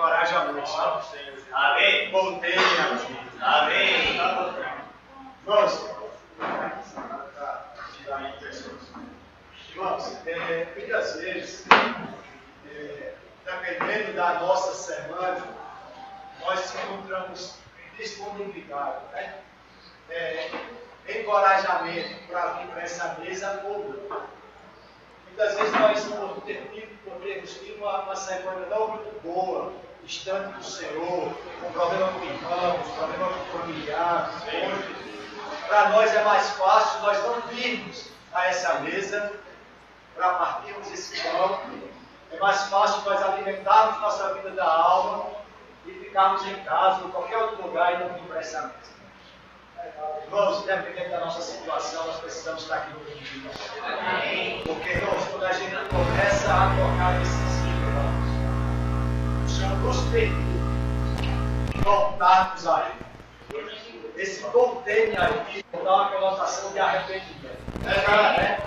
encorajamento. Amém. Voltei aqui. Amém. Irmãos, muitas vezes, dependendo da nossa semana, nós encontramos disponibilidade, né? Encorajamento para vir para essa mesa ou não. Muitas vezes nós podemos ter uma semana não muito boa, distante do Senhor, com problema com irmãos, problema com familiar. Para nós é mais fácil nós não virmos a essa mesa para partirmos esse pão. É mais fácil nós alimentarmos nossa vida da alma e ficarmos em casa ou em qualquer outro lugar e não vir para essa mesa. Irmãos, dependendo da nossa situação, nós precisamos estar aqui no domingo. Porque, irmãos, quando a gente começa a tocar esse ciclo, o Senhor nos permite voltarmos a Ele. Esse voltei aí dá uma conotação de arrependimento.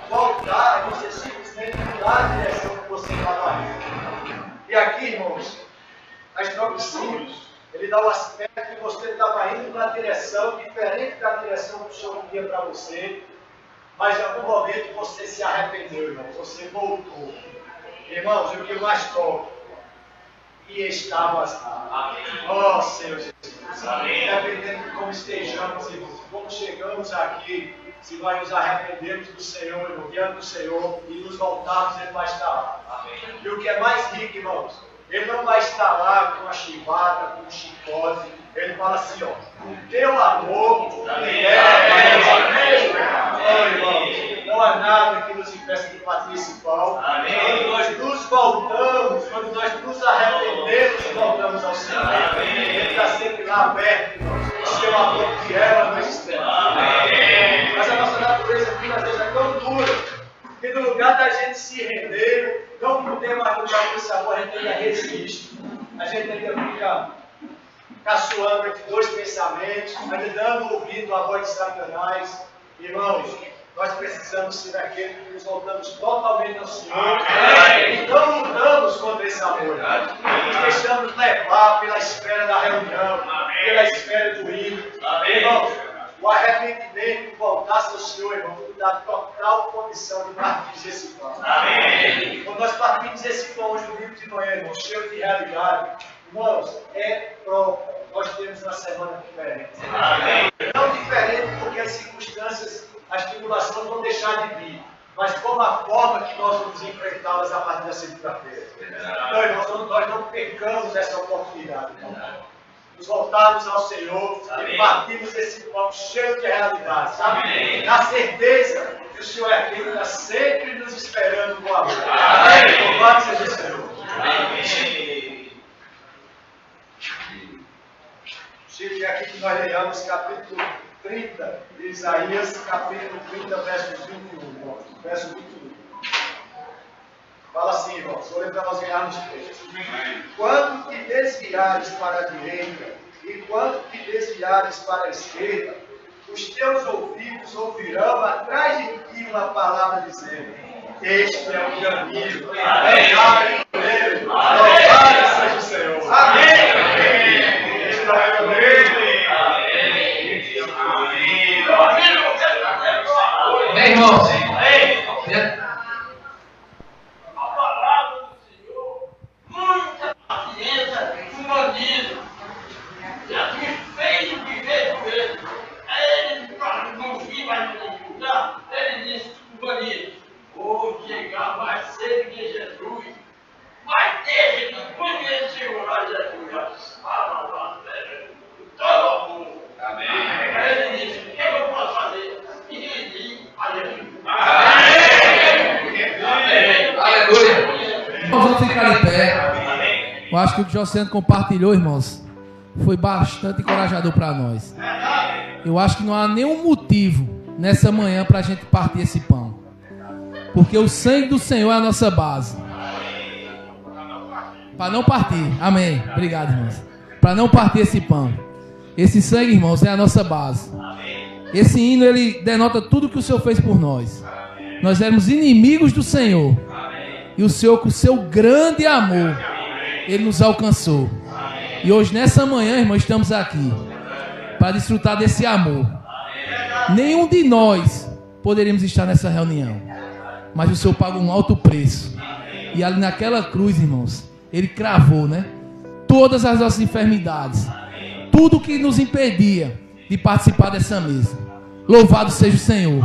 Voltar é você simplesmente mudar a direção que você estava indo. E aqui, irmãos, a estrofe 5, ele dá o aspecto que você estava indo na direção diferente da direção que o Senhor queria para você, mas em algum momento você se arrependeu, irmão. Você voltou. Irmãos, o que mais toca? E estavas lá. Ó Senhor Jesus. Amém. Dependendo de como estejamos, irmãos, como chegamos aqui, se nós nos arrependemos do Senhor, irmão, diante do Senhor, e nos voltarmos, Ele vai estar lá. Amém. E o que é mais rico, irmãos, Ele não vai estar lá com uma chibata, com um chicote. Ele fala assim, ó, o teu amor me irmãos, não há nada que nos impeça de partir esse pão. Amém. Quando nós nos voltamos, quando nós nos arrependemos e voltamos ao Senhor, amém. Ele está sempre lá aberto, irmãos. O seu amor que ela nos espera. Amém. Mas a nossa natureza aqui, às vezes, é tão dura, que no lugar da gente se render, não poder mais lugar com esse amor, a gente ainda resiste. A gente ainda fica caçoando entre dois pensamentos, ainda dando ouvido à voz de Satanás. Irmãos, nós precisamos ser aqueles que nos voltamos totalmente ao Senhor e não lutamos contra esse amor. Nos deixamos levar pela espera da reunião, pela espera do hino. Irmãos, o arrependimento, voltar-se ao Senhor, irmão, nos dá total condição de partir esse pão. Amém. Quando nós partimos esse pão hoje no domingo de manhã, irmão, cheio de realidade, irmãos, é próprio. Nós temos uma semana diferente. Amém. Não diferente porque as circunstâncias, as tribulações vão deixar de vir, mas como a forma que nós vamos enfrentá-las a partir da segunda-feira. Então, irmãos, nós não pecamos essa oportunidade. Nos voltarmos ao Senhor. Amém. E partimos esse pão cheio de realidades. Amém. Na certeza que o Senhor é aquele que está sempre nos esperando com amor. Louvado seja o Senhor. Amém. Chique, é aqui que nós lemos capítulo 30 de Isaías, capítulo 30, verso 21. Verso 21. Fala assim, irmãos, vou ler para nós ganharmos texto. Quando te desviares para a direita e quando te desviares para a esquerda, os teus ouvidos ouvirão atrás de ti uma palavra dizendo: este é o caminho. Amém. Louvado seja o Senhor. Amém. Este é o caminho. Amém, irmãos. A palavra do Senhor, muita paciência, humanismo. Jesus fez viver com ele. Ele não se vai dificultar. Ele disse humanismo: vou chegar mais cedo que Jesus. Mas deixa que quando ele chegou lá, Jesus fala lá, todo amor. Amém. Ele disse: o que eu posso fazer? E ele disse a Jesus. Amém. Aleluia. Nós vamos ficar em pé. Eu acho que o que o Josiano compartilhou, irmãos, foi bastante encorajador para nós. Eu acho que não há nenhum motivo nessa manhã para a gente partir esse pão, porque o sangue do Senhor é a nossa base. Para não partir, amém. Obrigado, irmãos. Para não partir esse pão, esse sangue, irmãos, é a nossa base. Esse hino, ele denota tudo que o Senhor fez por nós. Nós éramos inimigos do Senhor, e o Senhor, com o seu grande amor, Ele nos alcançou. E hoje, nessa manhã, irmão, estamos aqui para desfrutar desse amor. Nenhum de nós poderíamos estar nessa reunião, mas o Senhor pagou um alto preço. E ali naquela cruz, irmãos, Ele cravou, né? Todas as nossas enfermidades, tudo que nos impedia de participar dessa mesa. Louvado seja o Senhor.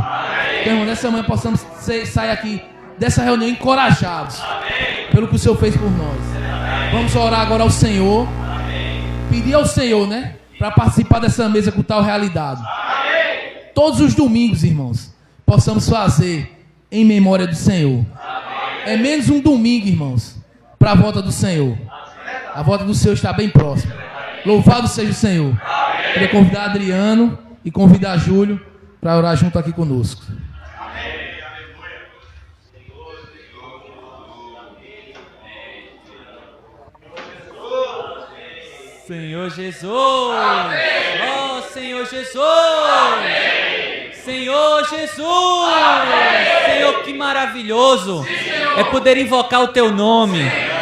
Então, irmão, nessa manhã possamos sair aqui dessa reunião encorajados pelo que o Senhor fez por nós. Vamos orar agora ao Senhor, pedir ao Senhor, né, para participar dessa mesa com tal realidade. Todos os domingos, irmãos, possamos fazer em memória do Senhor. É menos um domingo, irmãos, para a volta do Senhor. A volta do Senhor está bem próxima. Louvado seja o Senhor. Queria convidar Adriano e convidar Júlio para orar junto aqui conosco. Senhor Jesus, ó Senhor Jesus, Senhor Jesus, Senhor, que maravilhoso é poder invocar o Teu nome.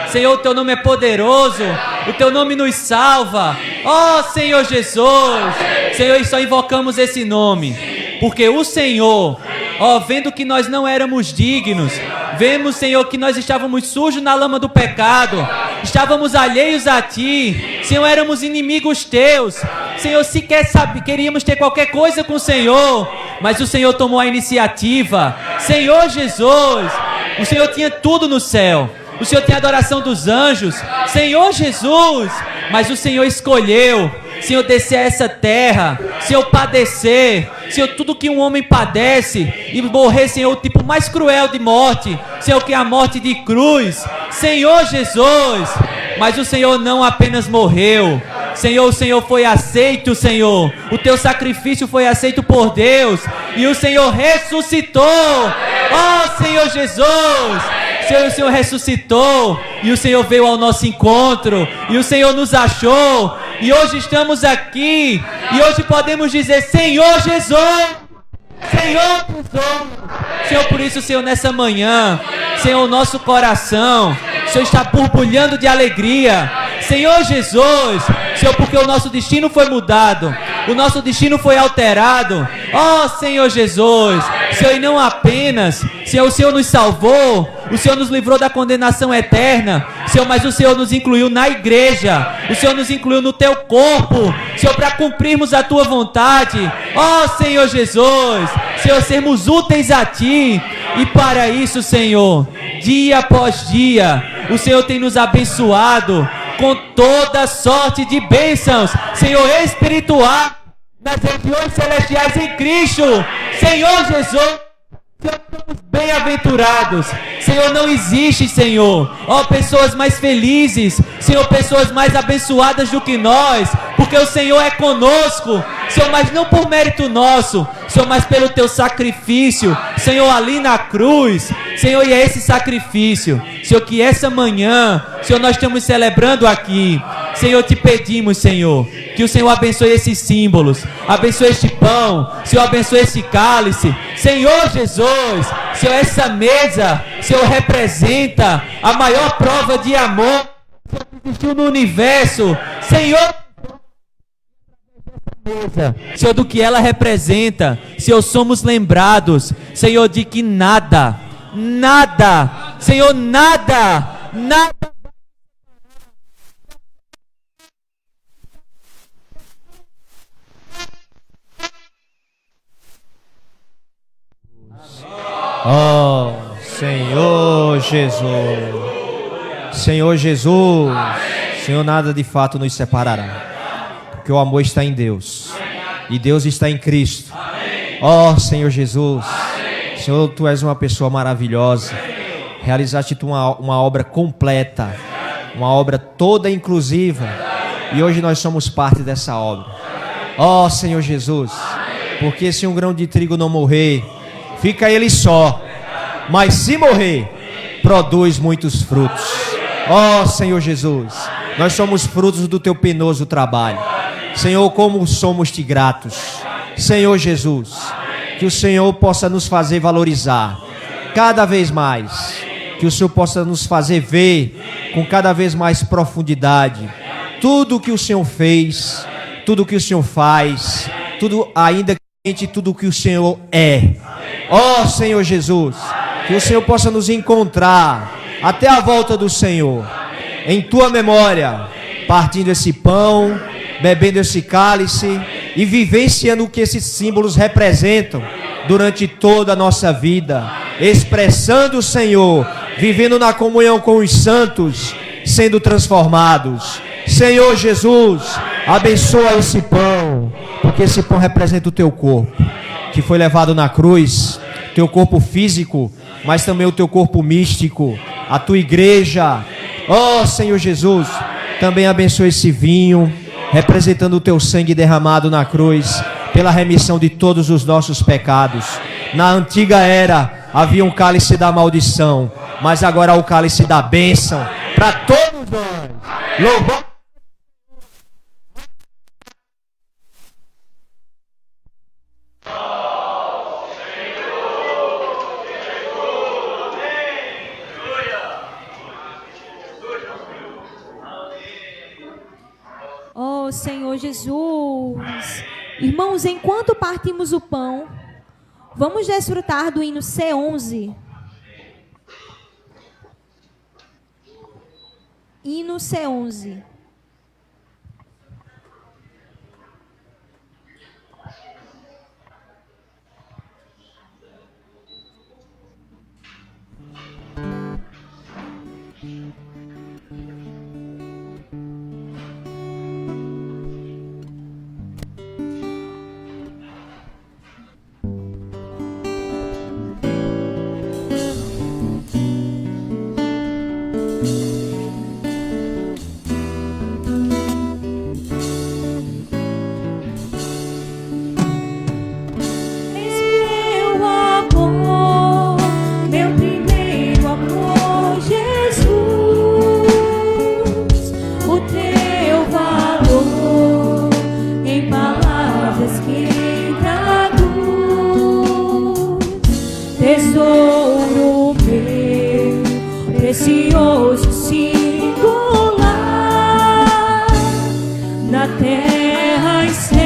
Senhor, o Teu nome é poderoso, o Teu nome nos salva. Ó Senhor Jesus, Senhor, e só invocamos esse nome porque o Senhor, ó, vendo que nós não éramos dignos, vemos, Senhor, que nós estávamos sujos na lama do pecado, estávamos alheios a Ti, Senhor, éramos inimigos Teus, Senhor, sequer queríamos ter qualquer coisa com o Senhor, mas o Senhor tomou a iniciativa. Senhor Jesus, o Senhor tinha tudo no céu, o Senhor tinha a adoração dos anjos, Senhor Jesus, mas o Senhor escolheu, Senhor, descer a essa terra, Senhor, padecer, Senhor, tudo que um homem padece, e morrer, Senhor, o tipo mais cruel de morte, Senhor, que é a morte de cruz, Senhor Jesus, mas o Senhor não apenas morreu, Senhor, o Senhor foi aceito, Senhor, o Teu sacrifício foi aceito por Deus, e o Senhor ressuscitou, ó Senhor Jesus, Senhor, o Senhor ressuscitou, e o Senhor veio ao nosso encontro, e o Senhor nos achou, e hoje estamos aqui, e hoje podemos dizer, Senhor Jesus, Senhor Jesus, Senhor, por isso, Senhor, nessa manhã, Senhor, o nosso coração, Senhor, está borbulhando de alegria, Senhor Jesus, Senhor, porque o nosso destino foi mudado, o nosso destino foi alterado, ó Senhor Jesus, Senhor, e não apenas, Senhor, o Senhor nos salvou, o Senhor nos livrou da condenação eterna, Senhor, mas o Senhor nos incluiu na igreja, o Senhor nos incluiu no Teu corpo, Senhor, para cumprirmos a Tua vontade, ó Senhor Jesus, Senhor, sermos úteis a Ti, e para isso, Senhor, dia após dia, o Senhor tem nos abençoado com toda sorte de bênçãos, Senhor, espiritual, nas regiões celestiais em Cristo, Senhor Jesus, Senhor, somos bem-aventurados, Senhor, não existe, Senhor, ó, pessoas mais felizes, Senhor, pessoas mais abençoadas do que nós, porque o Senhor é conosco, Senhor, mas não por mérito nosso, Senhor, mas pelo Teu sacrifício, Senhor, ali na cruz, Senhor, e é esse sacrifício, Senhor, que essa manhã, Senhor, nós estamos celebrando aqui, Senhor, te pedimos, Senhor, que o Senhor abençoe esses símbolos, abençoe este pão, Senhor, abençoe este cálice, Senhor Jesus, Senhor, essa mesa, Senhor, representa a maior prova de amor que existiu no universo, Senhor, Senhor, do que ela representa, Senhor, somos lembrados, Senhor, de que nada, Senhor, nada, oh, Senhor Jesus, Senhor Jesus, Senhor, nada de fato nos separará, porque o amor está em Deus, e Deus está em Cristo. Oh, Senhor Jesus, Senhor, Tu és uma pessoa maravilhosa, realizaste Tu uma obra completa, uma obra toda inclusiva, e hoje nós somos parte dessa obra. Oh, Senhor Jesus, porque se um grão de trigo não morrer, fica ele só, mas se morrer, produz muitos frutos. Oh, Senhor Jesus, nós somos frutos do Teu penoso trabalho. Senhor, como somos-te gratos. Senhor Jesus, que o Senhor possa nos fazer valorizar cada vez mais, que o Senhor possa nos fazer ver com cada vez mais profundidade tudo o que o Senhor fez, tudo o que o Senhor faz, tudo ainda tudo o que o Senhor é. Ó Senhor Jesus, que o Senhor possa nos encontrar até a volta do Senhor, em tua memória, partindo esse pão, bebendo esse cálice e vivenciando o que esses símbolos representam durante toda a nossa vida, expressando o Senhor, vivendo na comunhão com os santos, sendo transformados. Senhor Jesus, abençoa esse pão, porque esse pão representa o teu corpo, que foi levado na cruz, teu corpo físico, mas também o teu corpo místico, a tua igreja. Ó Senhor Jesus, também abençoa esse vinho, representando o teu sangue derramado na cruz, pela remissão de todos os nossos pecados. Na antiga era havia um cálice da maldição, mas agora há o cálice da bênção para todos nós. Louvamos. Oh, Senhor Jesus. Irmãos, enquanto partimos o pão, vamos desfrutar do hino C11. Hino C11. Tesouro meu, precioso, singular, na terra e céu,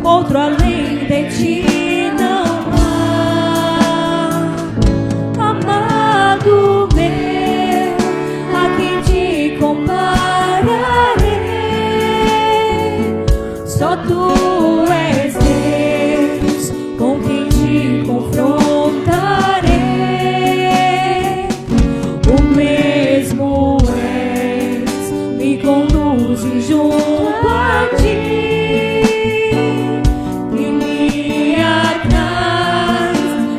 outro além de ti não há. Amado meu, a quem te compararei? Só tu és Deus, com quem te confrontarei. O mesmo és, me conduz junto a ti e me atrai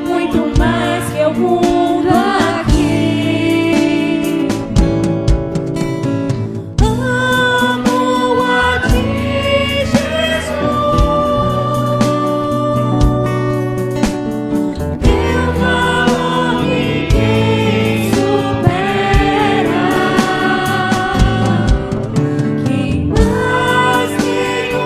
muito mais que o mundo aqui. Amo a ti, Jesus, teu valor ninguém supera. Quem mais tem o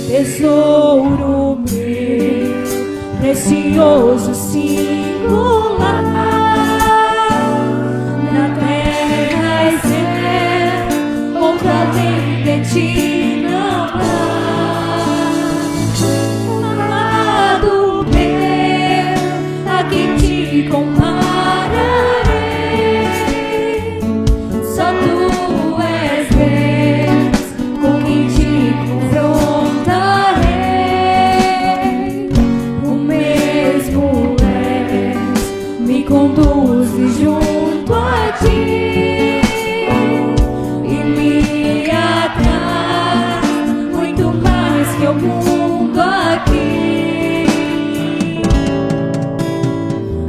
Tesouro meu, precioso, singular, na terra e céu, outro além de ti não há. Amado meu, a quem te compararei? Só tu és Deus, com quem te confrontarei. Conduz junto a ti e me atrai muito mais que o mundo aqui.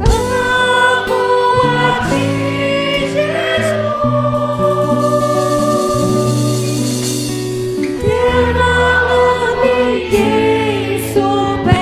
Amo a ti, Jesus, teu valor ninguém supera.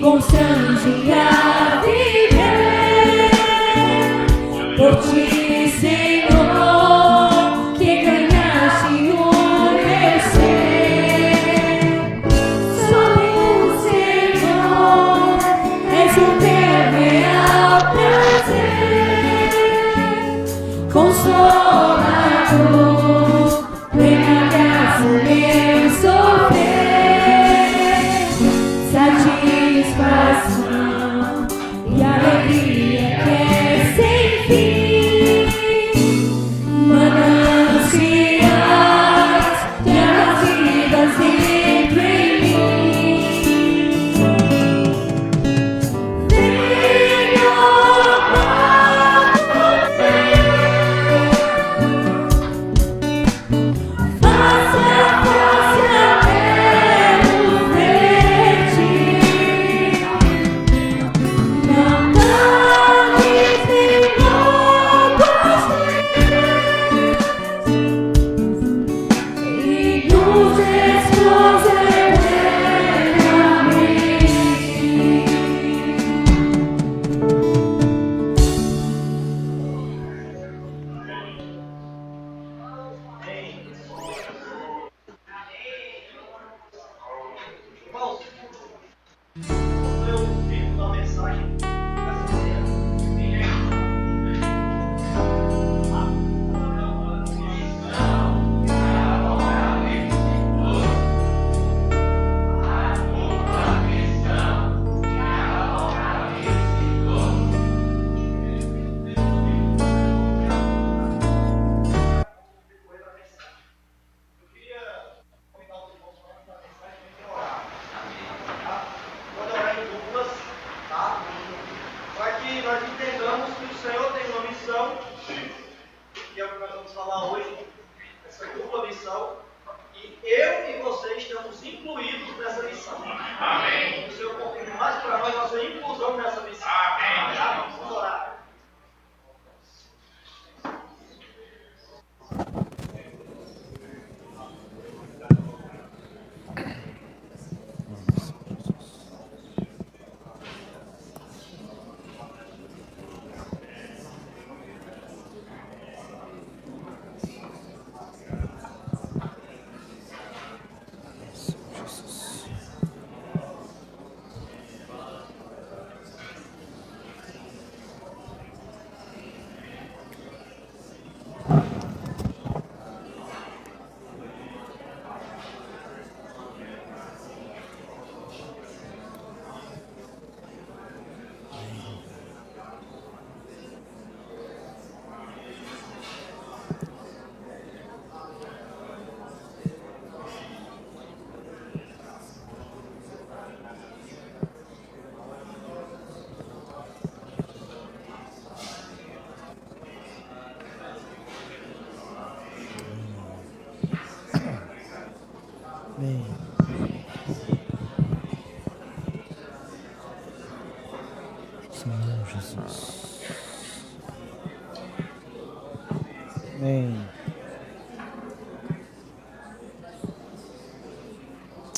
Constrange a viver por ti, Senhor, que ganhaste o meu ser. Só tu, Senhor, és o teu real prazer, consolador, plena graça, meu sofrer. Satisfação e alegria que é sem fim, mananciais de águas vivas dentro em mim. Venha, faça face até o verde. Nós entendamos que o Senhor tem uma missão, que é o que nós vamos falar hoje, essa dupla missão, e eu e você estamos incluídos nessa missão. Amém. O Senhor confirma mais para nós a sua inclusão nessa missão. Amém. Tá? Vamos orar. Amém. Senhor Jesus. Amém.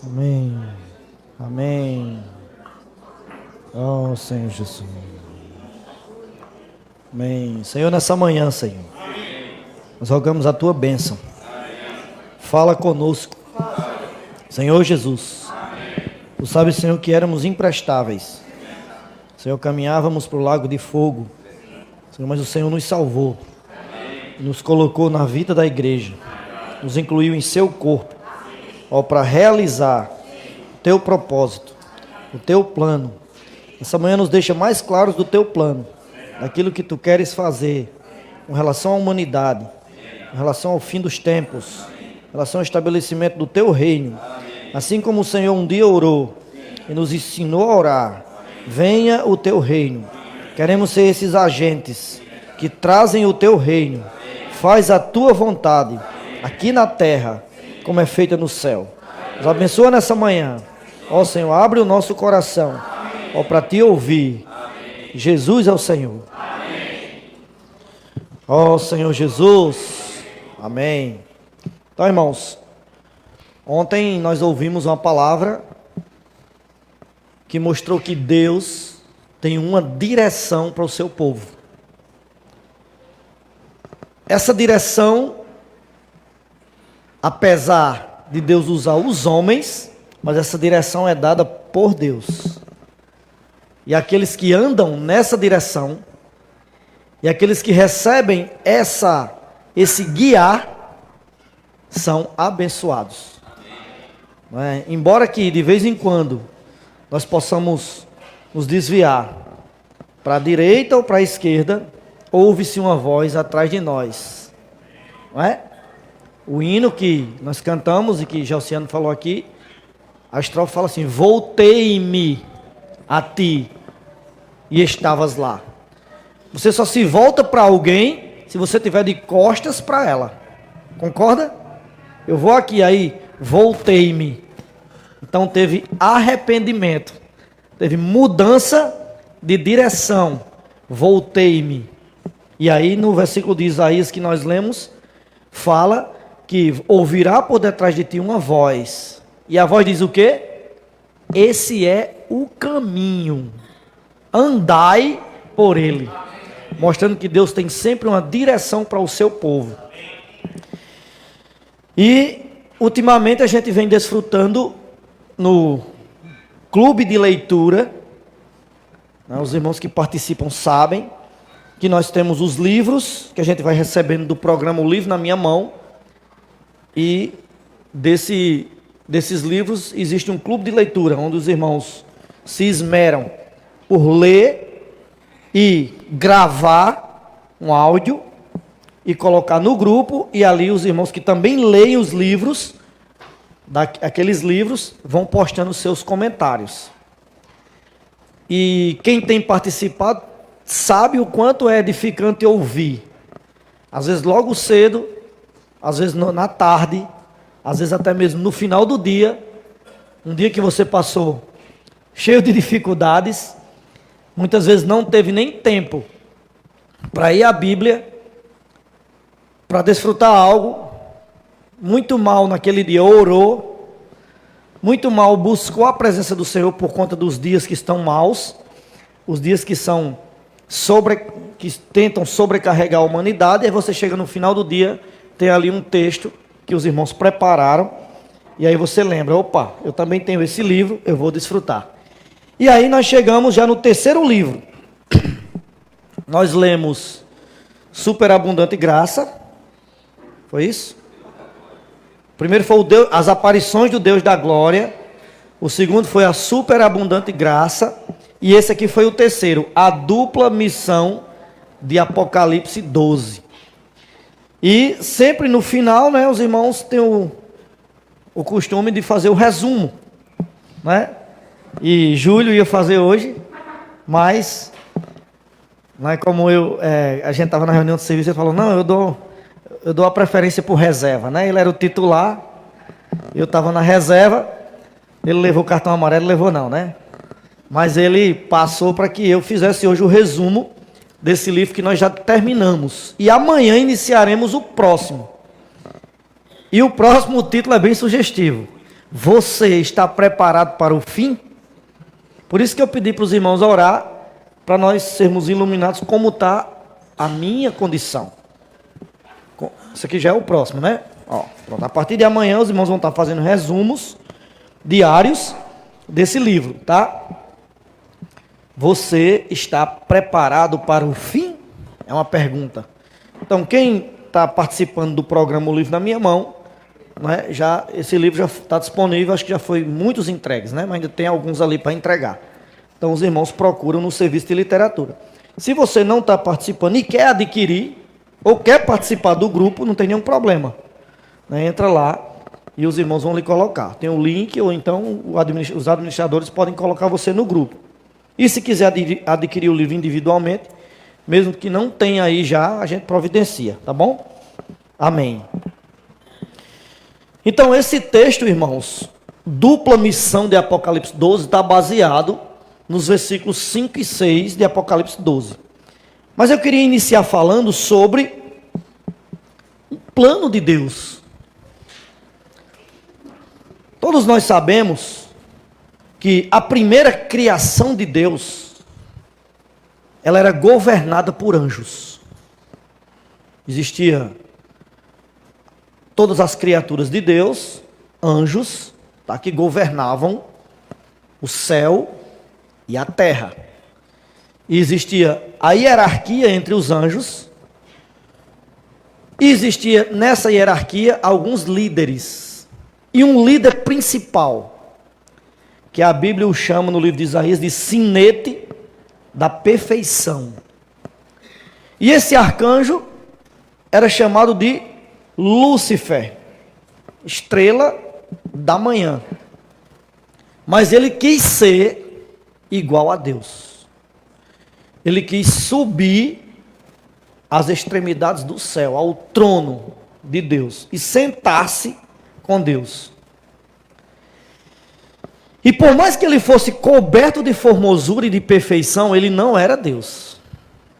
Amém. Amém. Oh, Senhor Jesus. Amém. Senhor, nessa manhã, Senhor, nós rogamos a tua bênção. Fala conosco. Senhor Jesus. Tu sabes, Senhor, que éramos imprestáveis. Senhor, caminhávamos para o lago de fogo. Senhor, mas o Senhor nos salvou. Nos colocou na vida da igreja. Nos incluiu em seu corpo. Ó, para realizar o teu propósito, o teu plano. Essa manhã nos deixa mais claros do teu plano, daquilo que tu queres fazer com relação à humanidade, com relação ao fim dos tempos, com relação ao estabelecimento do teu reino. Assim como o Senhor um dia orou e nos ensinou a orar, venha o teu reino. Queremos ser esses agentes que trazem o teu reino. Faz a tua vontade aqui na terra, como é feita no céu. Nos abençoa nessa manhã. Ó Senhor, abre o nosso coração, ó, para te ouvir. Jesus é o Senhor. Ó Senhor Jesus. Amém. Então, irmãos, ontem nós ouvimos uma palavra que mostrou que Deus tem uma direção para o seu povo. Essa direção, apesar de Deus usar os homens, mas essa direção é dada por Deus. E aqueles que andam nessa direção, e aqueles que recebem esse guiar, são abençoados. Não é? Embora que de vez em quando nós possamos nos desviar para a direita ou para a esquerda, ouve-se uma voz atrás de nós. Não é? O hino que nós cantamos e que Gelciano falou aqui, a estrofe fala assim: voltei-me a ti e estavas lá. Você só se volta para alguém se você tiver de costas para ela. Concorda? Eu vou aqui, aí voltei-me. Então teve arrependimento, teve mudança de direção. Voltei-me. E aí no versículo de Isaías que nós lemos, fala que ouvirá por detrás de ti uma voz. E a voz diz o quê? Esse é o caminho. Andai por ele. Mostrando que Deus tem sempre uma direção para o seu povo. E ultimamente a gente vem desfrutando no clube de leitura, né, os irmãos que participam sabem que nós temos os livros que a gente vai recebendo do programa O Livro na Minha Mão. E desses livros existe um clube de leitura onde os irmãos se esmeram por ler e gravar um áudio e colocar no grupo, e ali os irmãos que também leem os livros, aqueles livros, vão postando seus comentários. E quem tem participado sabe o quanto é edificante ouvir. Às vezes logo cedo, às vezes na tarde, às vezes até mesmo no final do dia, um dia que você passou cheio de dificuldades, muitas vezes não teve nem tempo para ir à Bíblia, para desfrutar algo, muito mal naquele dia orou, muito mal buscou a presença do Senhor por conta dos dias que estão maus, os dias que são que tentam sobrecarregar a humanidade. E aí você chega no final do dia, tem ali um texto que os irmãos prepararam, e aí você lembra: opa, eu também tenho esse livro, eu vou desfrutar. E aí nós chegamos já no terceiro livro. Nós lemos Superabundante Graça. Foi isso? O primeiro foi as aparições do Deus da glória. O segundo foi a Superabundante Graça. E esse aqui foi o terceiro, a dupla missão de Apocalipse 12. E sempre no final, né, os irmãos têm o costume de fazer o resumo, né? E Júlio ia fazer hoje, mas como a gente estava na reunião de serviço, ele falou: não, eu dou a preferência por reserva, né? Ele era o titular, Eu estava na reserva, ele levou o cartão amarelo, levou não, né? Mas ele passou para que eu fizesse hoje o resumo desse livro que nós já terminamos. E amanhã iniciaremos o próximo. E o próximo título é bem sugestivo. Você está preparado para o fim? Por isso que eu pedi para os irmãos orar, para nós sermos iluminados como está a minha condição. Isso aqui já é o próximo, né? Ó, pronto. A partir de amanhã os irmãos vão estar fazendo resumos diários desse livro, tá? Você está preparado para o fim? É uma pergunta. Então, quem está participando do programa O Livro na Minha Mão, né, esse livro já está disponível, acho que já foi muitos entregues, né, mas ainda tem alguns ali para entregar. Então, os irmãos procuram no serviço de literatura. Se você não está participando e quer adquirir, ou quer participar do grupo, não tem nenhum problema. Né, entra lá e os irmãos vão lhe colocar. Tem o link, ou então os administradores podem colocar você no grupo. E se quiser adquirir o livro individualmente, mesmo que não tenha aí já, a gente providencia, tá bom? Amém. Então, esse texto, irmãos, dupla missão de Apocalipse 12, está baseado nos versículos 5 e 6 de Apocalipse 12. Mas eu queria iniciar falando sobre o plano de Deus. Todos nós sabemos que a primeira criação de Deus, ela era governada por anjos. Existia todas as criaturas de Deus, anjos, tá, que governavam o céu e a terra. E existia a hierarquia entre os anjos, e existia nessa hierarquia alguns líderes, e um líder principal, que a Bíblia o chama no livro de Isaías de sinete da perfeição. E esse arcanjo era chamado de Lúcifer, estrela da manhã. Mas ele quis ser igual a Deus. Ele quis subir às extremidades do céu, ao trono de Deus, e sentar-se com Deus. E por mais que ele fosse coberto de formosura e de perfeição, ele não era Deus.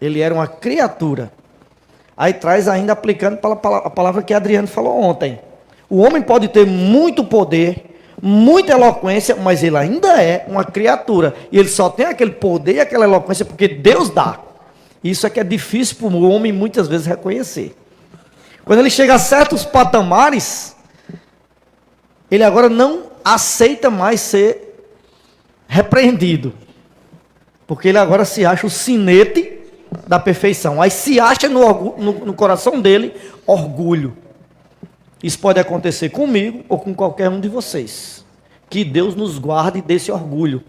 Ele era uma criatura. Aí traz ainda aplicando a palavra que Adriano falou ontem. O homem pode ter muito poder, muita eloquência, mas ele ainda é uma criatura. E ele só tem aquele poder e aquela eloquência porque Deus dá. Isso é que é difícil para o homem muitas vezes reconhecer. Quando ele chega a certos patamares, ele agora não aceita mais ser repreendido, porque ele agora se acha o sinete da perfeição. Aí se acha no coração dele orgulho. Isso pode acontecer comigo ou com qualquer um de vocês. Que Deus nos guarde desse orgulho.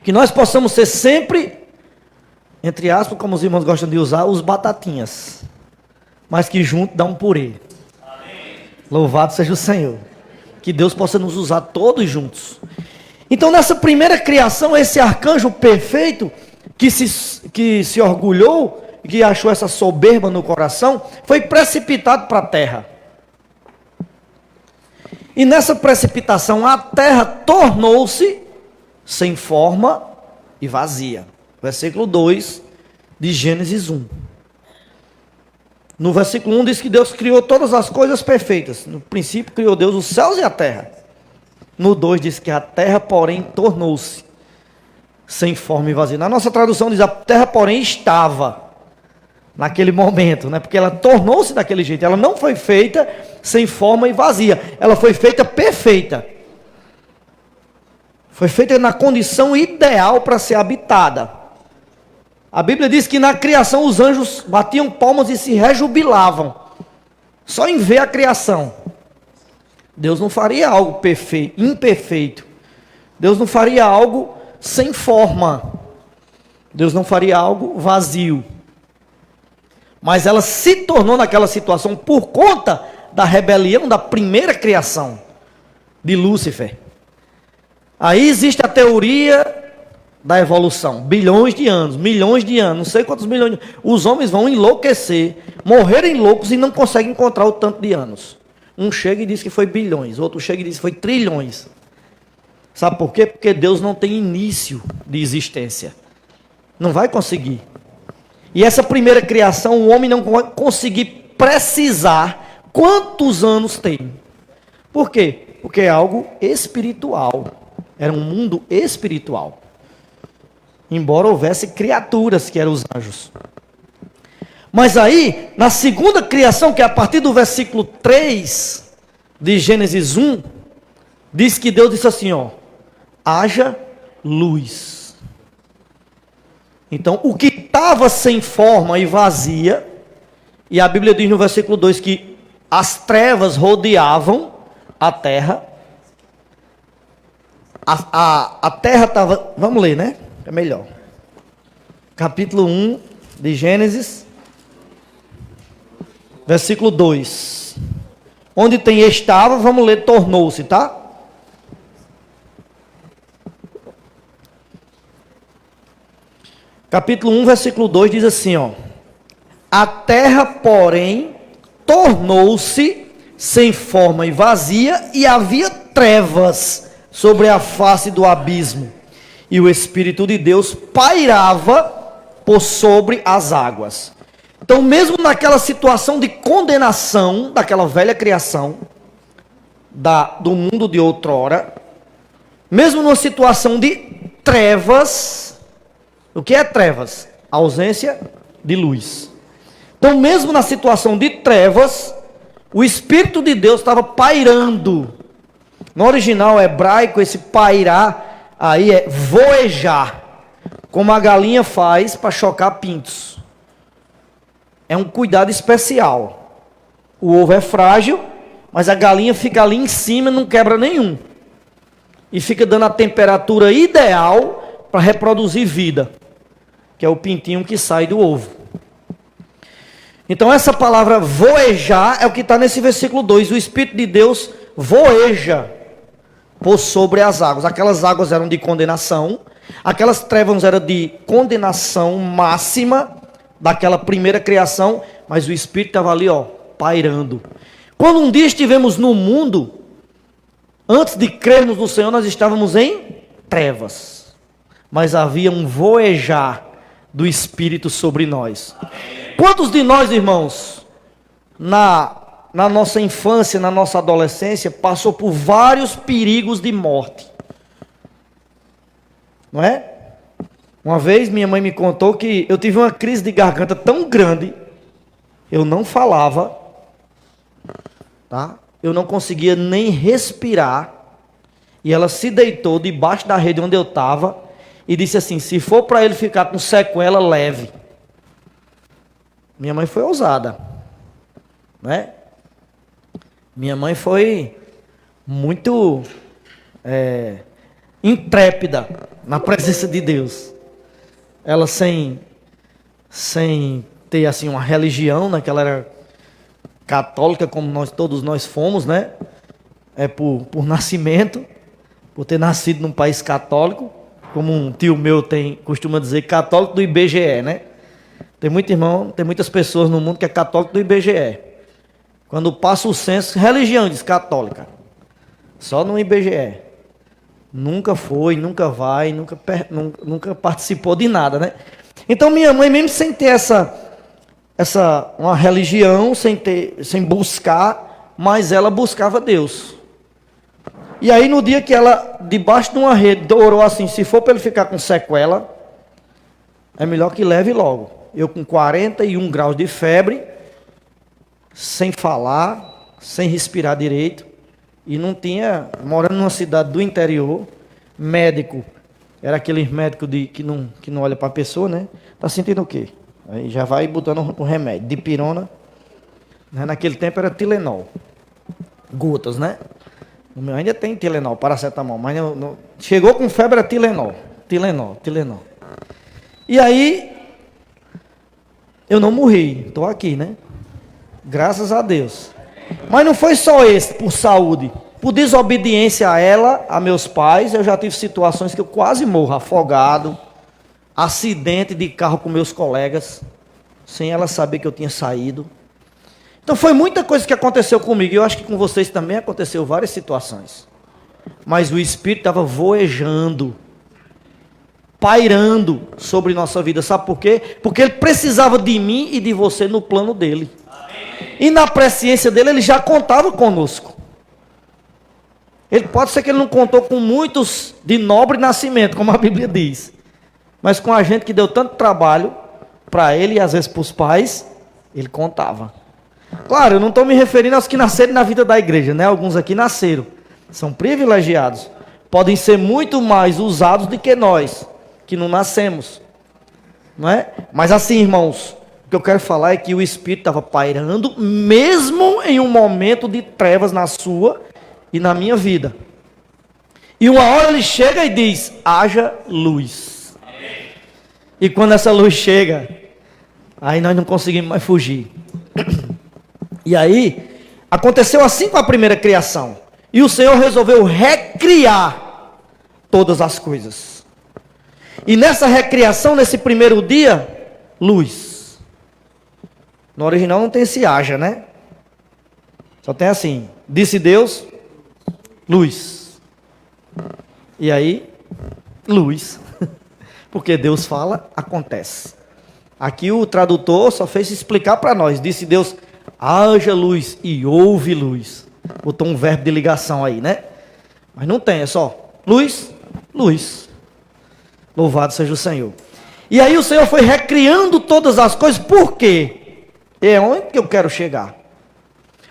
Que nós possamos ser sempre, entre aspas, como os irmãos gostam de usar, os batatinhas, mas que junto dá um purê. Louvado seja o Senhor. Que Deus possa nos usar todos juntos. Então, nessa primeira criação, esse arcanjo perfeito, que se orgulhou, que achou essa soberba no coração, foi precipitado para a terra. E nessa precipitação, a terra tornou-se sem forma e vazia. Versículo 2 de Gênesis 1. No versículo 1 diz que Deus criou todas as coisas perfeitas. No princípio criou Deus os céus e a terra. No 2 diz que a terra, porém, tornou-se sem forma e vazia. Na nossa tradução diz a terra, porém, estava naquele momento, né? Porque ela tornou-se daquele jeito. Ela não foi feita sem forma e vazia. Ela foi feita perfeita. Foi feita na condição ideal para ser habitada. A Bíblia diz que na criação os anjos batiam palmas e se rejubilavam, só em ver a criação. Deus não faria algo imperfeito. Deus não faria algo sem forma. Deus não faria algo vazio. Mas ela se tornou naquela situação por conta da rebelião da primeira criação de Lúcifer. Aí existe a teoria da evolução, bilhões de anos, milhões de anos, não sei quantos milhões os homens vão enlouquecer, morrerem loucos e não conseguem encontrar o tanto de anos. Um chega e diz que foi bilhões, outro chega e diz que foi trilhões. Sabe por quê? Porque Deus não tem início de existência. Não vai conseguir. E essa primeira criação, o homem não vai conseguir precisar quantos anos tem. Por quê? Porque é algo espiritual. Era um mundo espiritual. Embora houvesse criaturas que eram os anjos. Mas aí, na segunda criação, que é a partir do versículo 3 de Gênesis 1, diz que Deus disse assim, ó, haja luz. Então, o que estava sem forma e vazia, e a Bíblia diz no versículo 2 que as trevas rodeavam a terra. A terra estava, vamos ler, né? É melhor. Capítulo 1 de Gênesis, versículo 2. Onde tem estava, vamos ler tornou-se, tá? Capítulo 1, versículo 2 diz assim, ó. A terra, porém, tornou-se sem forma e vazia, e havia trevas sobre a face do abismo, e o Espírito de Deus pairava por sobre as águas. Então, mesmo naquela situação de condenação daquela velha criação, do mundo de outrora, mesmo numa situação de trevas, o que é trevas? A ausência de luz. Então, mesmo na situação de trevas, o Espírito de Deus estava pairando. No original hebraico, esse pairar aí é voejar, como a galinha faz para chocar pintos. É um cuidado especial. O ovo é frágil, mas a galinha fica ali em cima e não quebra nenhum. E fica dando a temperatura ideal para reproduzir vida, que é o pintinho que sai do ovo. Então essa palavra voejar é o que está nesse versículo 2. O Espírito de Deus voeja por sobre as águas. Aquelas águas eram de condenação, aquelas trevas eram de condenação máxima daquela primeira criação, mas o Espírito estava ali, ó, pairando. Quando um dia estivemos no mundo, antes de crermos no Senhor, nós estávamos em trevas, mas havia um voejar do Espírito sobre nós. Quantos de nós, irmãos, na nossa infância, na nossa adolescência, passou por vários perigos de morte? Não é? Uma vez minha mãe me contou que eu tive uma crise de garganta tão grande, eu não falava, tá? Eu não conseguia nem respirar, e ela se deitou debaixo da rede onde eu estava e disse assim, se for para ele ficar com sequela, leve. Minha mãe foi ousada, né? Minha mãe foi muito intrépida na presença de Deus. Ela sem ter assim uma religião, né? Que ela era católica, como todos nós fomos, né? Por nascimento, por ter nascido num país católico, como um tio meu costuma dizer, católico do IBGE, né? Tem muito irmão, tem muitas pessoas no mundo que é católico do IBGE. Quando passa o censo, religião diz católica. Só no IBGE. Nunca foi, nunca vai, nunca participou de nada, né? Então minha mãe, mesmo sem ter uma religião, sem buscar, mas ela buscava Deus. E aí no dia que ela, debaixo de uma rede, orou assim, se for para ele ficar com sequela, é melhor que leve logo. Eu com 41 graus de febre, sem falar, sem respirar direito, e não tinha, morando numa cidade do interior, médico, era aquele médico que não olha para a pessoa, né? Tá sentindo o quê? Aí já vai botando o remédio, dipirona, né? Naquele tempo era Tilenol, gotas, né? O meu ainda tem Tilenol, paracetamol, mas chegou com febre era Tilenol. E aí, eu não morri, estou aqui, né? Graças a Deus. Mas não foi só esse, por saúde. Por desobediência a ela, a meus pais, eu já tive situações que eu quase morro, afogado, acidente de carro com meus colegas, sem ela saber que eu tinha saído. Então foi muita coisa que aconteceu comigo. E eu acho que com vocês também aconteceu várias situações. Mas o Espírito estava voejando, pairando sobre nossa vida. Sabe por quê? Porque ele precisava de mim e de você no plano dele. E na presciência dele, ele já contava conosco. Ele pode ser que ele não contou com muitos de nobre nascimento, como a Bíblia diz. Mas com a gente que deu tanto trabalho para ele e às vezes para os pais, ele contava. Claro, eu não estou me referindo aos que nasceram na vida da igreja, né? Alguns aqui nasceram. São privilegiados. Podem ser muito mais usados do que nós, que não nascemos. Não é? Mas assim, irmãos, o que eu quero falar é que o Espírito estava pairando, mesmo em um momento de trevas na sua e na minha vida. E uma hora ele chega e diz, haja luz. E quando essa luz chega, aí nós não conseguimos mais fugir. E aí, aconteceu assim com a primeira criação. E o Senhor resolveu recriar todas as coisas. E nessa recriação, nesse primeiro dia, luz. No original não tem esse haja, né? Só tem assim, disse Deus, luz. E aí, luz. Porque Deus fala, acontece. Aqui o tradutor só fez explicar para nós. Disse Deus, haja luz e houve luz. Botou um verbo de ligação aí, né? Mas não tem, é só luz, luz. Louvado seja o Senhor. E aí o Senhor foi recriando todas as coisas. Por quê? É onde que eu quero chegar.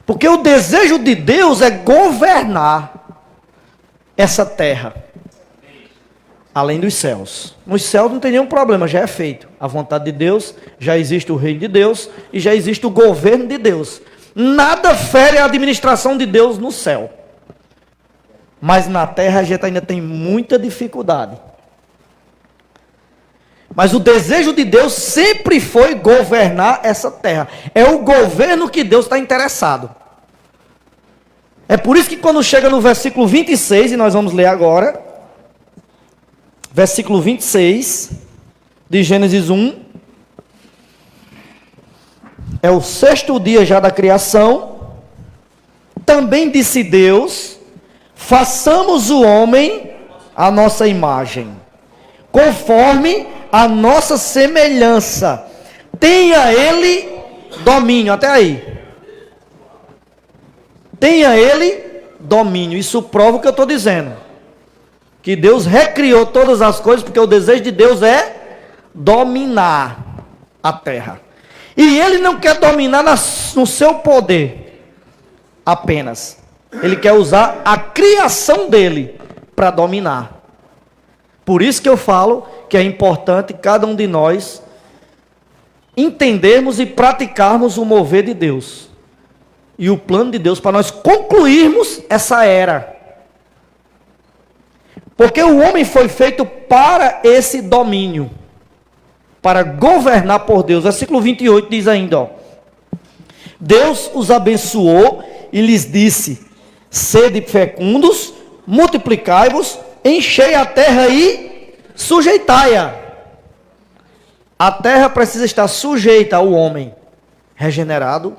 Porque o desejo de Deus é governar essa terra. Além dos céus. Nos céus não tem nenhum problema, já é feito. A vontade de Deus, já existe o reino de Deus e já existe o governo de Deus. Nada fere a administração de Deus no céu. Mas na terra a gente ainda tem muita dificuldade. Mas o desejo de Deus sempre foi governar essa terra. É o governo que Deus está interessado. É por isso que quando chega no versículo 26, e nós vamos ler agora, versículo 26 de Gênesis 1, é o sexto dia já da criação. Também disse Deus, façamos o homem à nossa imagem, conforme a nossa semelhança, tenha ele domínio, até aí, tenha ele domínio. Isso prova o que eu estou dizendo, que Deus recriou todas as coisas, porque o desejo de Deus é dominar a terra. E Ele não quer dominar no seu poder apenas. Ele quer usar a criação dele para dominar. Por isso que eu falo que é importante cada um de nós entendermos e praticarmos o mover de Deus. E o plano de Deus para nós concluirmos essa era. Porque o homem foi feito para esse domínio, para governar por Deus. Versículo 28 diz ainda, ó, Deus os abençoou e lhes disse, sede fecundos, multiplicai-vos, enchei a terra e sujeitai-a. A terra precisa estar sujeita ao homem regenerado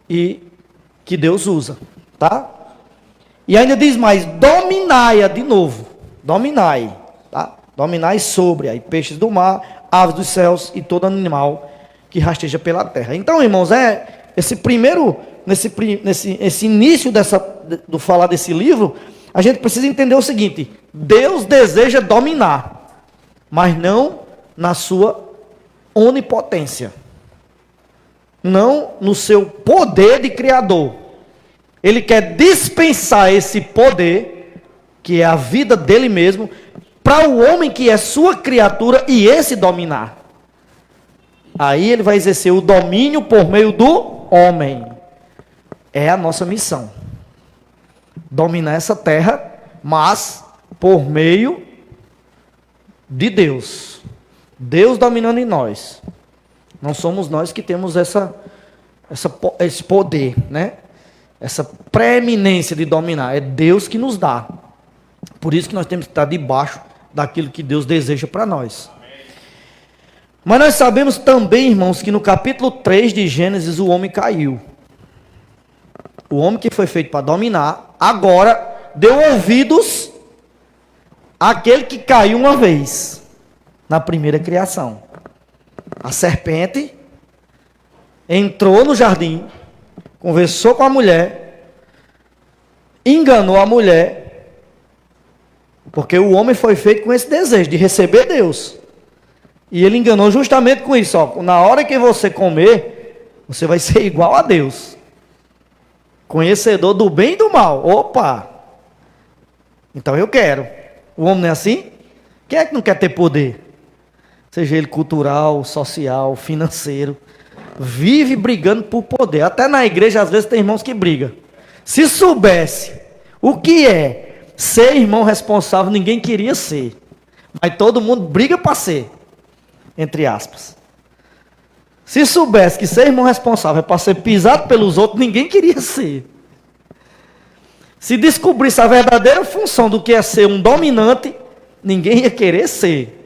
e que Deus usa, tá? E ainda diz mais, dominai-a de novo. Dominai, tá? Dominai sobre aí peixes do mar, aves dos céus e todo animal que rasteja pela terra. Então, irmãos, esse início do falar desse livro, a gente precisa entender o seguinte: Deus deseja dominar, mas não na sua onipotência, não no seu poder de criador. Ele quer dispensar esse poder, que é a vida dele mesmo, para o homem que é sua criatura e esse dominar. Aí ele vai exercer o domínio por meio do homem. É a nossa missão. Dominar essa terra, mas por meio de Deus. Deus dominando em nós. Não somos nós que temos esse poder, né? Essa preeminência de dominar. É Deus que nos dá. Por isso que nós temos que estar debaixo daquilo que Deus deseja para nós. Mas nós sabemos também, irmãos, que no capítulo 3 de Gênesis o homem caiu. O homem que foi feito para dominar, agora deu ouvidos àquele que caiu uma vez na primeira criação. A serpente entrou no jardim, conversou com a mulher, enganou a mulher, porque o homem foi feito com esse desejo de receber Deus. E ele enganou justamente com isso. Ó, na hora que você comer, você vai ser igual a Deus. Conhecedor do bem e do mal. Opa! Então eu quero. O homem não é assim? Quem é que não quer ter poder? Seja ele cultural, social, financeiro. Vive brigando por poder. Até na igreja, às vezes, tem irmãos que brigam. Se soubesse o que é ser irmão responsável, ninguém queria ser. Mas todo mundo briga para ser. Entre aspas. Se soubesse que ser irmão responsável é para ser pisado pelos outros, ninguém queria ser. Se descobrisse a verdadeira função do que é ser um dominante, ninguém ia querer ser.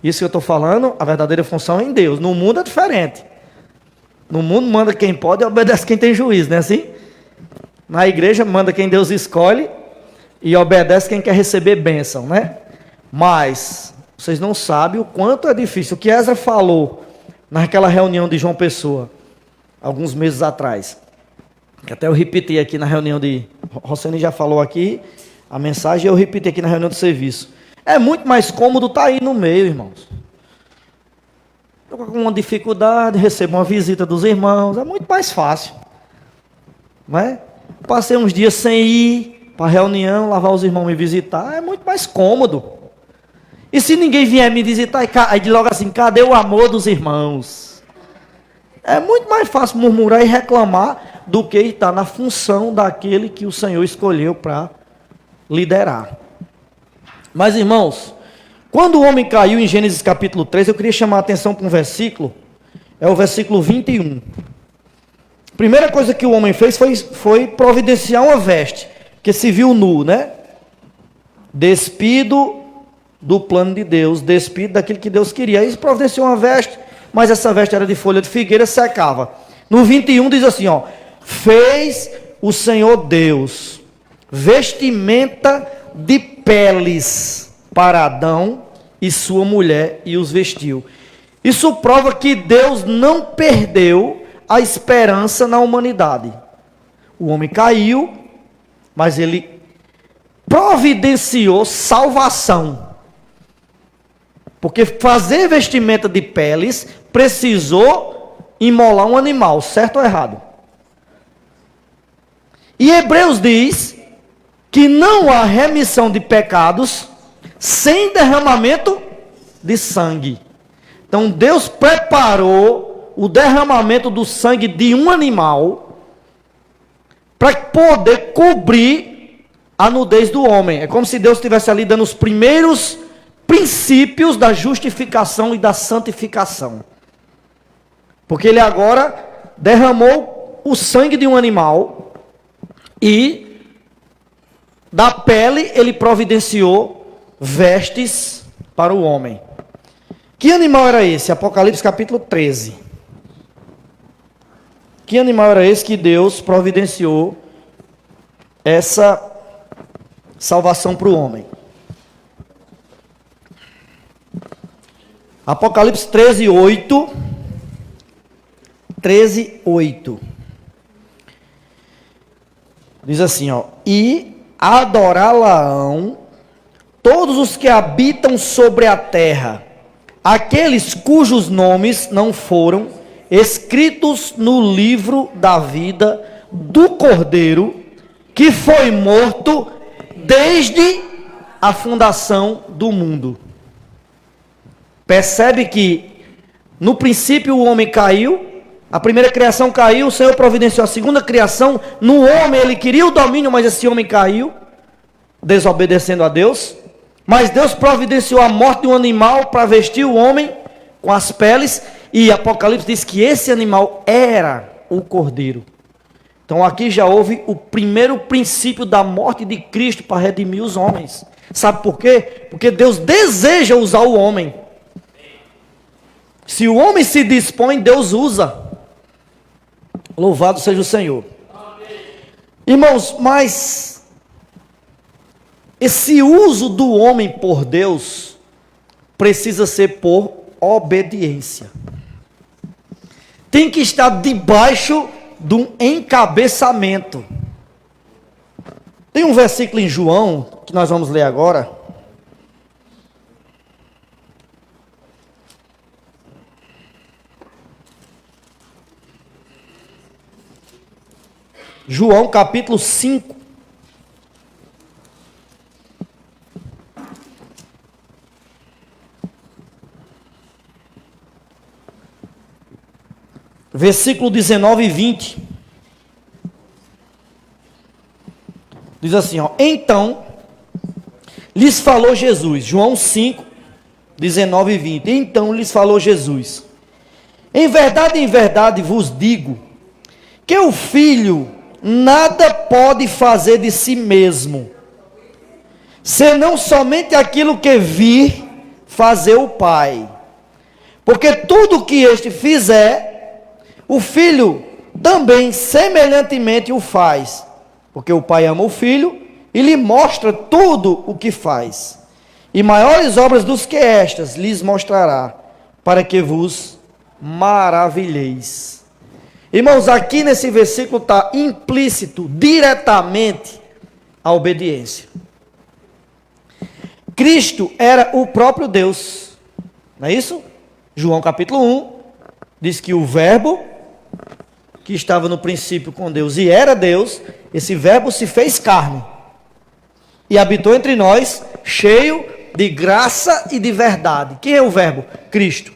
Isso que eu estou falando, a verdadeira função é em Deus. No mundo é diferente. No mundo manda quem pode e obedece quem tem juízo, não é assim? Na igreja manda quem Deus escolhe e obedece quem quer receber bênção, né? Mas vocês não sabem o quanto é difícil. O que Ezra falou naquela reunião de João Pessoa, alguns meses atrás, que até eu repeti aqui na reunião de... Rosane já falou aqui a mensagem, eu repeti aqui na reunião de serviço. É muito mais cômodo estar aí no meio, irmãos. Estou com uma dificuldade, recebo uma visita dos irmãos, é muito mais fácil. Não é? Passei uns dias sem ir para a reunião, lavar os irmãos me visitar, é muito mais cômodo. E se ninguém vier me visitar, aí logo assim, cadê o amor dos irmãos? É muito mais fácil murmurar e reclamar do que estar na função daquele que o Senhor escolheu para liderar. Mas, irmãos, quando o homem caiu em Gênesis capítulo 3, eu queria chamar a atenção para um versículo, é o versículo 21. A primeira coisa que o homem fez foi providenciar uma veste, que se viu nu, né? Despido do plano de Deus, despido daquilo que Deus queria. Aí providenciou uma veste, mas essa veste era de folha de figueira, secava. No 21 diz assim, ó: fez o Senhor Deus vestimenta de peles para Adão e sua mulher e os vestiu. Isso prova que Deus não perdeu a esperança na humanidade. O homem caiu, mas ele providenciou salvação. Porque fazer vestimenta de peles precisou imolar um animal, certo ou errado? E Hebreus diz que não há remissão de pecados sem derramamento de sangue. Então Deus preparou o derramamento do sangue de um animal para poder cobrir a nudez do homem. É como se Deus estivesse ali dando os primeiros princípios da justificação e da santificação. Porque ele agora derramou o sangue de um animal e da pele ele providenciou vestes para o homem. Que animal era esse? Apocalipse capítulo 13. Que animal era esse que Deus providenciou essa salvação para o homem? Apocalipse 13, 8. 13, 8. Diz assim, ó: e adorá-la-ão todos os que habitam sobre a terra, aqueles cujos nomes não foram escritos no livro da vida do Cordeiro, que foi morto desde a fundação do mundo. Percebe que no princípio o homem caiu, a primeira criação caiu, o Senhor providenciou a segunda criação. No homem ele queria o domínio, mas esse homem caiu, desobedecendo a Deus. Mas Deus providenciou a morte de um animal para vestir o homem com as peles. E Apocalipse diz que esse animal era o Cordeiro. Então aqui já houve o primeiro princípio da morte de Cristo para redimir os homens. Sabe por quê? Porque Deus deseja usar o homem. Se o homem se dispõe, Deus usa. Louvado seja o Senhor. Irmãos, mas esse uso do homem por Deus precisa ser por obediência. Tem que estar debaixo de um encabeçamento. Tem um versículo em João que nós vamos ler agora. João capítulo 5. Versículo 19 e 20. Diz assim, ó. Então, lhes falou Jesus. João 5, 19 e 20. Então lhes falou Jesus. Em verdade vos digo, que o Filho nada pode fazer de si mesmo, senão somente aquilo que vir fazer o Pai. Porque tudo que este fizer, o Filho também semelhantemente o faz. Porque o Pai ama o Filho e lhe mostra tudo o que faz. E maiores obras do que estas lhes mostrará, para que vos maravilheis. Irmãos, aqui nesse versículo está implícito diretamente a obediência. Cristo era o próprio Deus, não é isso? João capítulo 1 diz que o verbo que estava no princípio com Deus e era Deus, esse verbo se fez carne e habitou entre nós, cheio de graça e de verdade. Quem é o verbo? Cristo.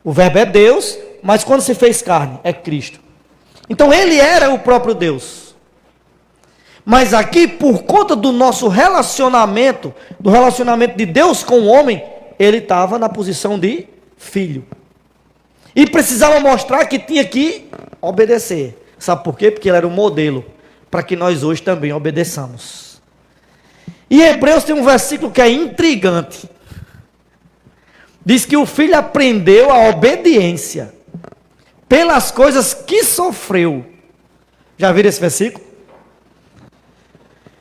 O verbo é Deus, mas quando se fez carne, é Cristo. Então ele era o próprio Deus. Mas aqui, por conta do nosso relacionamento, do relacionamento de Deus com o homem, ele estava na posição de filho. E precisava mostrar que tinha que obedecer. Sabe por quê? Porque ele era um modelo para que nós hoje também obedeçamos. E em Hebreus tem um versículo que é intrigante. Diz que o filho aprendeu a obediência pelas coisas que sofreu. Já viram esse versículo?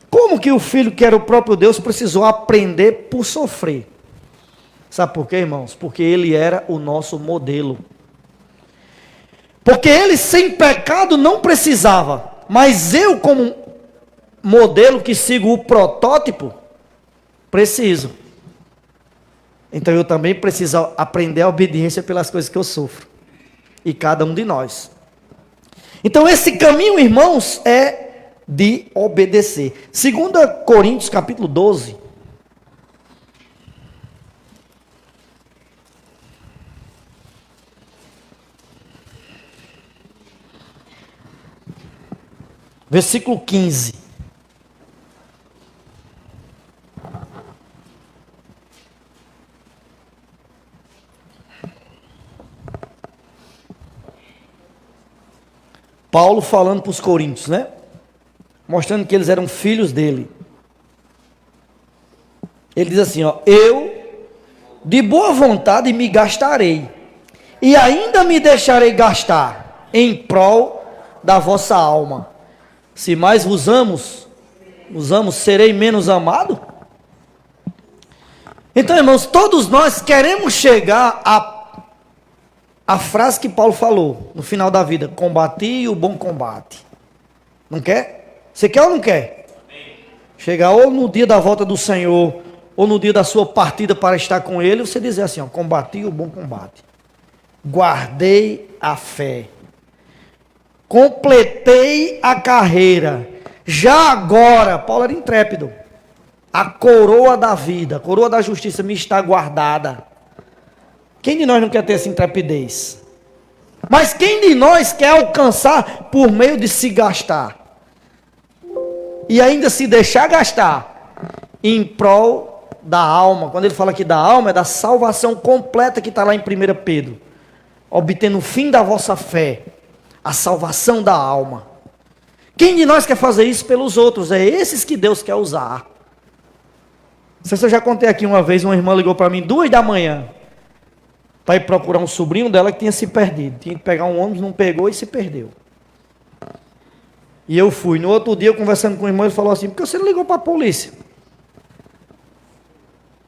Como que o filho, que era o próprio Deus, precisou aprender por sofrer? Sabe por quê, irmãos? Porque ele era o nosso modelo. Porque ele sem pecado não precisava. Mas eu, como modelo que sigo o protótipo, preciso. Então eu também preciso aprender a obediência pelas coisas que eu sofro. E cada um de nós. Então esse caminho, irmãos, é de obedecer. 2 Coríntios capítulo 12. Versículo 15. Paulo falando para os coríntios, né? Mostrando que eles eram filhos dele. Ele diz assim, ó: eu de boa vontade me gastarei, e ainda me deixarei gastar em prol da vossa alma. Se mais vos amo, serei menos amado? Então, irmãos, todos nós queremos chegar a frase que Paulo falou no final da vida: combati o bom combate. Não quer? Você quer ou não quer? Chegar ou no dia da volta do Senhor, ou no dia da sua partida para estar com Ele, você dizer assim, ó: combati o bom combate, guardei a fé, completei a carreira. Já agora, Paulo era intrépido, a coroa da vida, a coroa da justiça me está guardada. Quem de nós não quer ter essa intrepidez? Mas quem de nós quer alcançar por meio de se gastar? E ainda se deixar gastar em prol da alma. Quando ele fala aqui da alma, é da salvação completa que está lá em 1 Pedro. Obtendo o fim da vossa fé, a salvação da alma. Quem de nós quer fazer isso pelos outros? É esses que Deus quer usar. Não sei se eu já contei aqui uma vez, uma irmã ligou para mim 2 da manhã para ir procurar um sobrinho dela que tinha se perdido. Tinha que pegar um ônibus, não pegou e se perdeu. E eu fui. No outro dia, eu conversando com o irmão, ele falou assim: por que você não ligou para a polícia?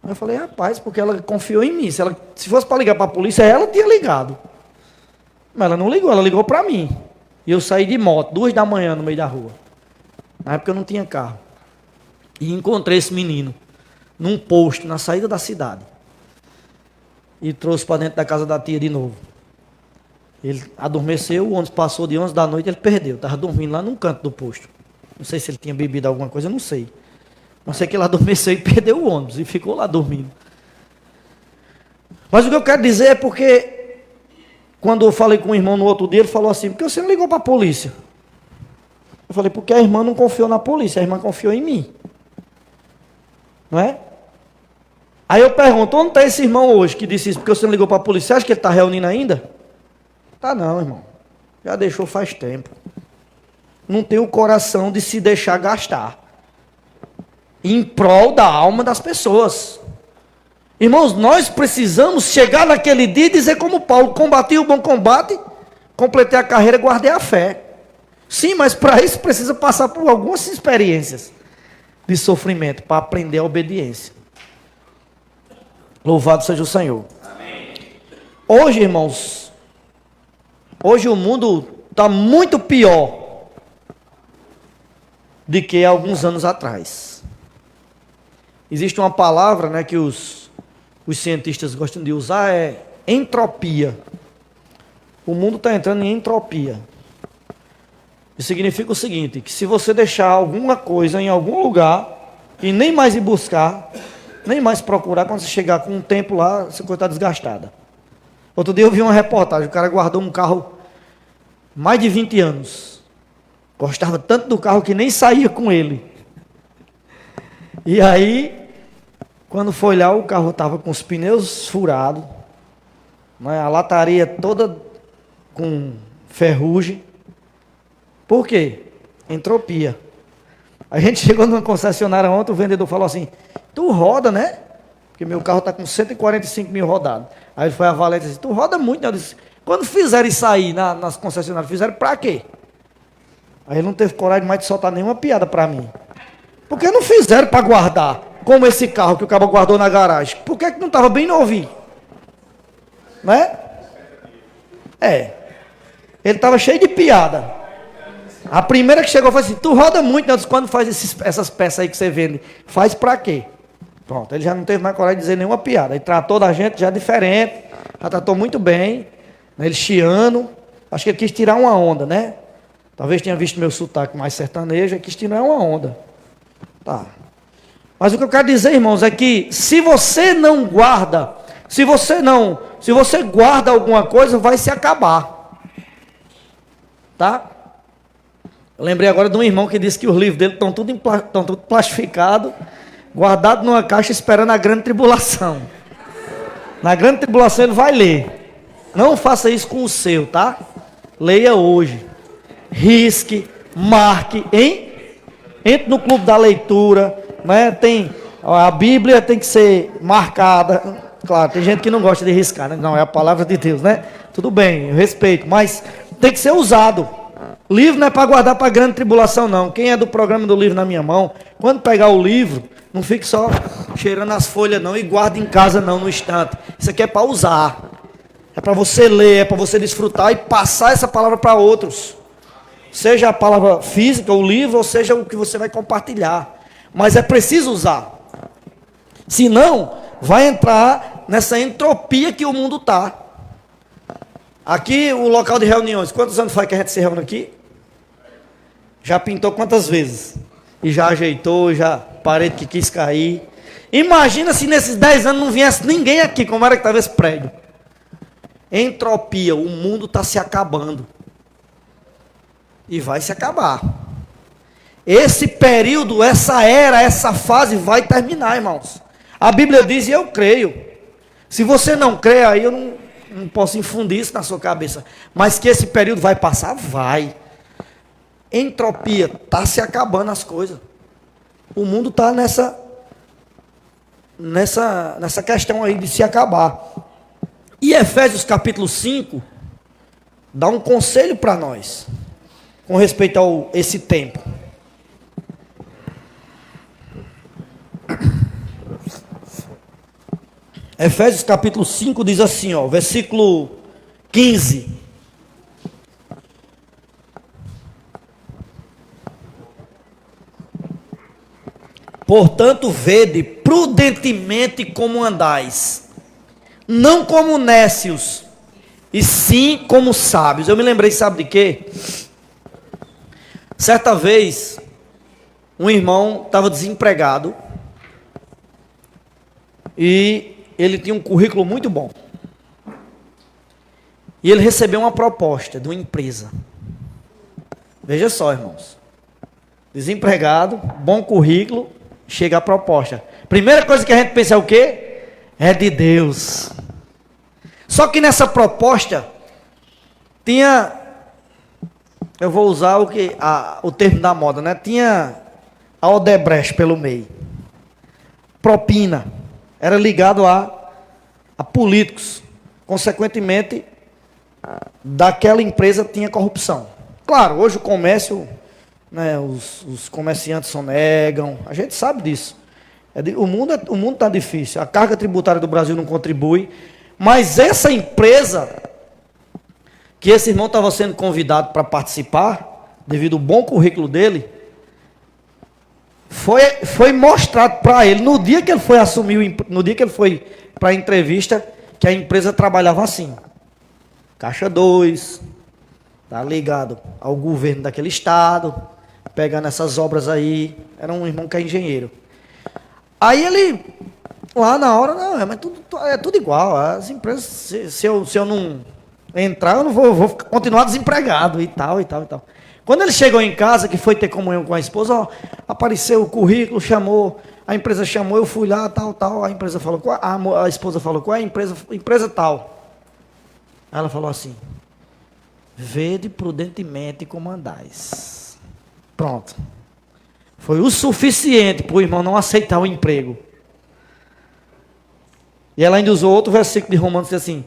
Eu falei: rapaz, porque ela confiou em mim. Se fosse para ligar para a polícia, ela tinha ligado. Mas ela não ligou, ela ligou para mim. E eu saí de moto, 2 da manhã no meio da rua. Na época eu não tinha carro. E encontrei esse menino num posto, na saída da cidade. E trouxe para dentro da casa da tia de novo. Ele adormeceu, o ônibus passou de 11 da noite, ele perdeu. Estava dormindo lá num canto do posto. Não sei se ele tinha bebido alguma coisa, eu não sei. Mas sei que ele adormeceu e perdeu o ônibus e ficou lá dormindo. Mas o que eu quero dizer é porque, quando eu falei com o irmão no outro dia, ele falou assim: por que você não ligou para a polícia? Eu falei: porque a irmã não confiou na polícia, a irmã confiou em mim. Não é? Aí eu pergunto: onde está esse irmão hoje que disse isso? Porque você não ligou para a polícia? Você acha que ele está reunindo ainda? Tá não, irmão. Já deixou faz tempo. Não tem o coração de se deixar gastar em prol da alma das pessoas. Irmãos, nós precisamos chegar naquele dia e dizer como Paulo: combati o bom combate, completei a carreira, guardei a fé. Sim, mas para isso precisa passar por algumas experiências de sofrimento para aprender a obediência. Louvado seja o Senhor. Amém. Hoje, irmãos, hoje o mundo está muito pior do que há alguns anos atrás. Existe uma palavra, né, que os cientistas gostam de usar, é entropia. O mundo está entrando em entropia. Isso significa o seguinte: que se você deixar alguma coisa em algum lugar e nem mais ir buscar, nem mais procurar, quando você chegar com um tempo lá, essa coisa está desgastada. Outro dia eu vi uma reportagem, o cara guardou um carro mais de 20 anos. Gostava tanto do carro que nem saía com ele. E aí, quando foi lá, o carro estava com os pneus furados, né, a lataria toda com ferrugem. Por quê? Entropia. A gente chegou numa concessionária ontem, o vendedor falou assim: tu roda, né? Porque meu carro está com 145 mil rodados. Aí ele foi avaliar e disse: tu roda muito, né? Eu disse: quando fizeram isso aí nas concessionárias, fizeram para quê? Aí ele não teve coragem mais de soltar nenhuma piada para mim. Porque não fizeram para guardar, como esse carro que o cabo guardou na garagem. Por que não estava bem novinho? Né? É. Ele estava cheio de piada. A primeira que chegou foi assim: tu roda muito, né? Eu disse: quando faz essas peças aí que você vende, faz para quê? Pronto, ele já não teve mais coragem de dizer nenhuma piada. Ele tratou da gente já diferente, já tratou muito bem, né? Ele chiando. Acho que ele quis tirar uma onda, né? Talvez tenha visto meu sotaque mais sertanejo, ele quis tirar uma onda. Tá. Mas o que eu quero dizer, irmãos, é que se você não guarda, se você guarda alguma coisa, vai se acabar. Tá? Eu lembrei agora de um irmão que disse que os livros dele estão tudo plastificados, guardados numa caixa esperando a grande tribulação. Na grande tribulação ele vai ler. Não faça isso com o seu, tá? Leia hoje. Risque, marque, hein? Entre no clube da leitura, né? A Bíblia tem que ser marcada. Claro, tem gente que não gosta de riscar, né? Não, é a palavra de Deus, né? Tudo bem, eu respeito, mas tem que ser usado. Livro não é para guardar para a grande tribulação, não. Quem é do programa do livro na minha mão, quando pegar o livro, não fique só cheirando as folhas, não, e guarde em casa, não, no estante. Isso aqui é para usar. É para você ler, é para você desfrutar e passar essa palavra para outros. Seja a palavra física, o livro, ou seja o que você vai compartilhar. Mas é preciso usar. Senão, vai entrar nessa entropia que o mundo está. Aqui, o local de reuniões. Quantos anos faz que a gente se reúne aqui? Já pintou quantas vezes? E já ajeitou, já parede que quis cair. Imagina se nesses 10 anos não viesse ninguém aqui, como era que estava esse prédio. Entropia, o mundo está se acabando. E vai se acabar. Esse período, essa era, essa fase vai terminar, irmãos. A Bíblia diz, e eu creio. Se você não crê, aí eu não posso infundir isso na sua cabeça. Mas que esse período vai passar, vai. Entropia, está se acabando as coisas. O mundo está nessa questão aí de se acabar. E Efésios capítulo 5 dá um conselho para nós. com respeito a esse tempo. Efésios capítulo 5 diz assim, ó, versículo 15. Portanto, vede prudentemente como andais, não como nécios, e sim como sábios. Eu me lembrei, sabe de quê? Certa vez, um irmão estava desempregado, e ele tinha um currículo muito bom. E ele recebeu uma proposta de uma empresa. Veja só, irmãos. Desempregado, bom currículo, chega a proposta. Primeira coisa que a gente pensa é o quê? É de Deus. Só que nessa proposta tinha, eu vou usar o termo da moda, né? Tinha a Odebrecht pelo meio. Propina. Era ligado a políticos. Consequentemente, daquela empresa tinha corrupção. Claro, hoje o comércio, né, os comerciantes sonegam, a gente sabe disso. O mundo está difícil, a carga tributária do Brasil não contribui, mas essa empresa, que esse irmão estava sendo convidado para participar, devido ao bom currículo dele, foi mostrado para ele, no dia que ele foi assumir, no dia que ele foi para a entrevista, que a empresa trabalhava assim. Caixa 2, tá ligado ao governo daquele estado, pegando essas obras aí. Era um irmão que é engenheiro. Aí ele, lá na hora, não, mas é tudo igual. As empresas, se eu não entrar, eu não vou continuar desempregado e tal, e tal, e tal. Quando ele chegou em casa, que foi ter comunhão com a esposa, ó, apareceu o currículo, chamou, a empresa chamou, eu fui lá, tal, a empresa falou, a esposa falou, qual é a empresa tal? Ela falou assim, vede prudentemente como andais. Pronto. Foi o suficiente para o irmão não aceitar o emprego. E ela ainda usou outro versículo de Romanos, que diz assim,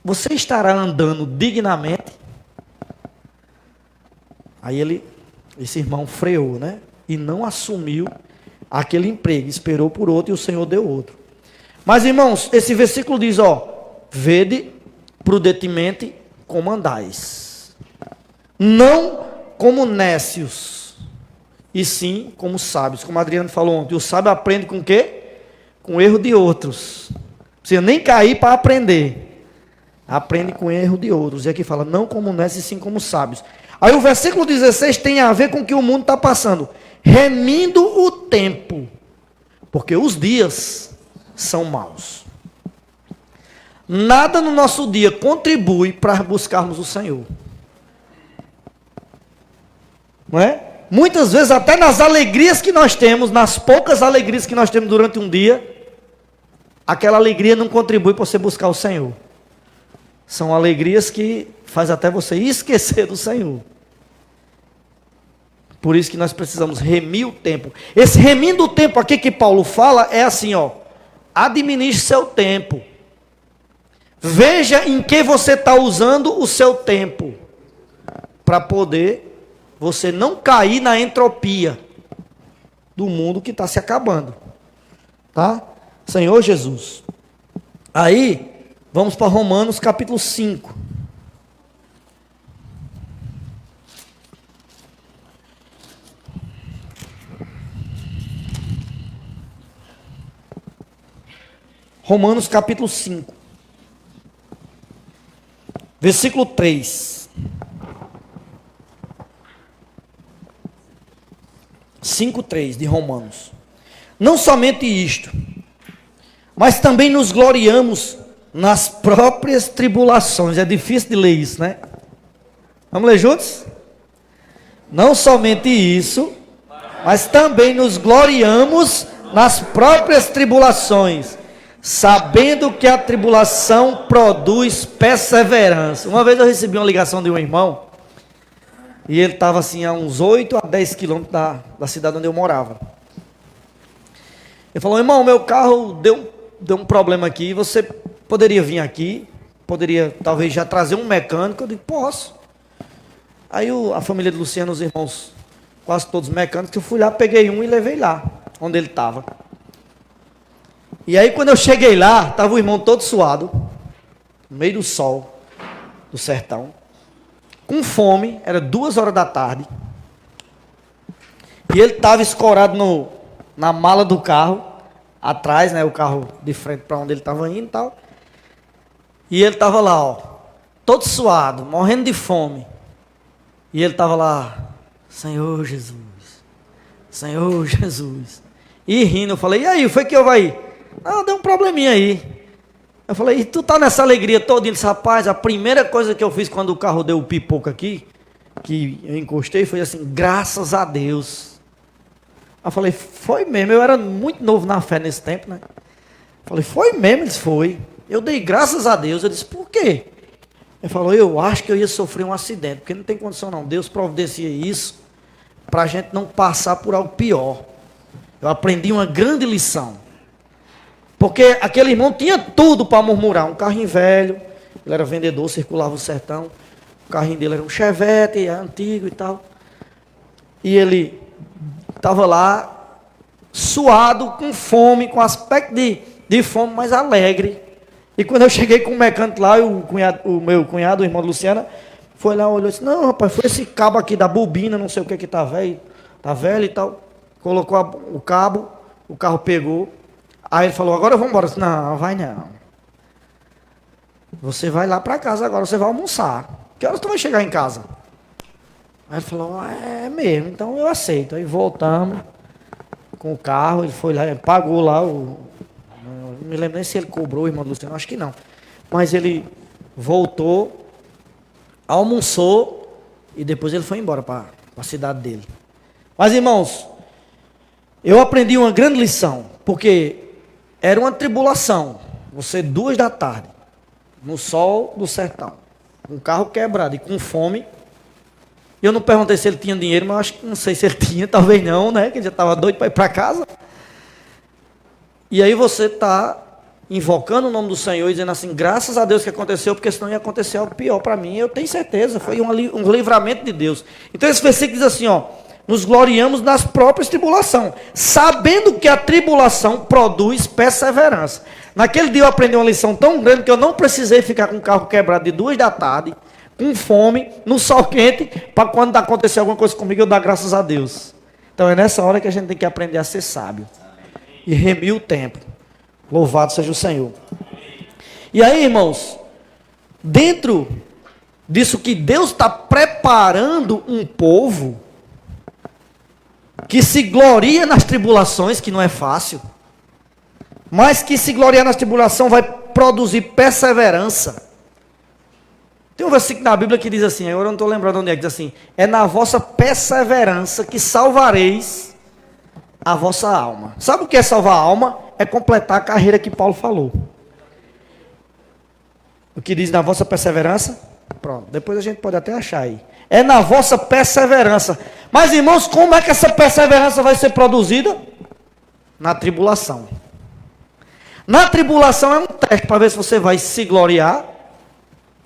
você estará andando dignamente? Aí esse irmão freou, né? E não assumiu aquele emprego, esperou por outro e o Senhor deu outro. Mas, irmãos, esse versículo diz, ó, vede prudentemente como andais, não como nécios, e sim como sábios. Como Adriano falou ontem, o sábio aprende com o quê? Com o erro de outros. Não precisa nem cair para aprender. Aprende com o erro de outros. E aqui fala, não como nécios, e sim como sábios. Aí o versículo 16 tem a ver com o que o mundo está passando. Remindo o tempo, porque os dias são maus. Nada no nosso dia contribui para buscarmos o Senhor. Não é? Muitas vezes, até nas alegrias que nós temos, nas poucas alegrias que nós temos durante um dia, aquela alegria não contribui para você buscar o Senhor. São alegrias que faz até você esquecer do Senhor. Por isso que nós precisamos remir o tempo. Esse remindo o tempo aqui que Paulo fala é assim, ó. Administre seu tempo. Veja em que você está usando o seu tempo. Para poder você não cair na entropia do mundo que está se acabando. Tá? Senhor Jesus. Aí, vamos para Romanos capítulo 5. Romanos capítulo 5, versículo 3. 5:3 de Romanos. Não somente isto, mas também nos gloriamos nas próprias tribulações. É difícil de ler isso, né? Vamos ler juntos? Não somente isso, mas também nos gloriamos nas próprias tribulações, sabendo que a tribulação produz perseverança. Uma vez eu recebi uma ligação de um irmão, e ele estava assim a uns 8 a 10 quilômetros da cidade onde eu morava. Ele falou, irmão, meu carro deu um problema aqui, você poderia vir aqui, poderia talvez já trazer um mecânico? Eu disse, posso. Aí a família de Luciano, os irmãos, quase todos mecânicos, eu fui lá, peguei um e levei lá, onde ele estava. E aí quando eu cheguei lá, estava o irmão todo suado, no meio do sol, do sertão, com fome, era 2 horas da tarde. E ele estava escorado na mala do carro, atrás, né, o carro de frente para onde ele estava indo e tal. E ele estava lá, ó, todo suado, morrendo de fome. E ele estava lá, Senhor Jesus, Senhor Jesus. E rindo, eu falei, e aí, foi que eu vai? Não, deu um probleminha aí. Eu falei, e tu tá nessa alegria toda? Ele disse, rapaz, a primeira coisa que eu fiz quando o carro deu o pipoco aqui, que eu encostei, foi assim, graças a Deus. Eu falei, foi mesmo, eu era muito novo na fé nesse tempo, né? Eu falei, foi mesmo? Ele disse, foi. Eu dei graças a Deus. Eu disse, por quê? Ele falou, eu acho que eu ia sofrer um acidente, porque não tem condição não. Deus providencia isso para a gente não passar por algo pior. Eu aprendi uma grande lição. Porque aquele irmão tinha tudo para murmurar. Um carrinho velho, ele era vendedor, circulava o sertão. O carrinho dele era um Chevette, antigo e tal. E ele estava lá, suado, com fome, com aspecto de fome, mas alegre. E quando eu cheguei com o mecânico lá, o meu cunhado, o irmão de Luciana, foi lá, olhou e disse, não, rapaz, foi esse cabo aqui da bobina, não sei o que tá velho e tal. Colocou o cabo, o carro pegou. Aí ele falou, agora vamos embora. Eu disse, não, vai não. Você vai lá para casa agora, você vai almoçar. Que horas tu vai chegar em casa? Aí ele falou, é mesmo, então eu aceito. Aí voltamos com o carro, ele foi lá, ele pagou lá não me lembro nem se ele cobrou, irmão do Luciano, acho que não. Mas ele voltou, almoçou e depois ele foi embora para a cidade dele. Mas, irmãos, eu aprendi uma grande lição, porque era uma tribulação. Você 2 da tarde, no sol do sertão, com o carro quebrado e com fome. Eu não perguntei se ele tinha dinheiro, mas acho que não sei se ele tinha, talvez não, né? Que ele já estava doido para ir para casa. E aí você está invocando o nome do Senhor e dizendo assim, graças a Deus que aconteceu, porque senão ia acontecer algo pior para mim. Eu tenho certeza, foi um livramento de Deus. Então esse versículo diz assim, ó, nos gloriamos nas próprias tribulações, sabendo que a tribulação produz perseverança. Naquele dia eu aprendi uma lição tão grande que eu não precisei ficar com o carro quebrado de 2 da tarde, com fome, no sol quente, para quando acontecer alguma coisa comigo eu dar graças a Deus. Então é nessa hora que a gente tem que aprender a ser sábio e remir o tempo. Louvado seja o Senhor. E aí, irmãos, dentro disso que Deus está preparando um povo que se gloria nas tribulações, que não é fácil, mas que se gloriar nas tribulações vai produzir perseverança. Tem um versículo na Bíblia que diz assim, agora eu não estou lembrando onde é, que diz assim, é na vossa perseverança que salvareis a vossa alma. Sabe o que é salvar a alma? É completar a carreira que Paulo falou. O que diz na vossa perseverança? Pronto, depois a gente pode até achar aí. É na vossa perseverança. Mas, irmãos, como é que essa perseverança vai ser produzida? Na tribulação. Na tribulação é um teste para ver se você vai se gloriar,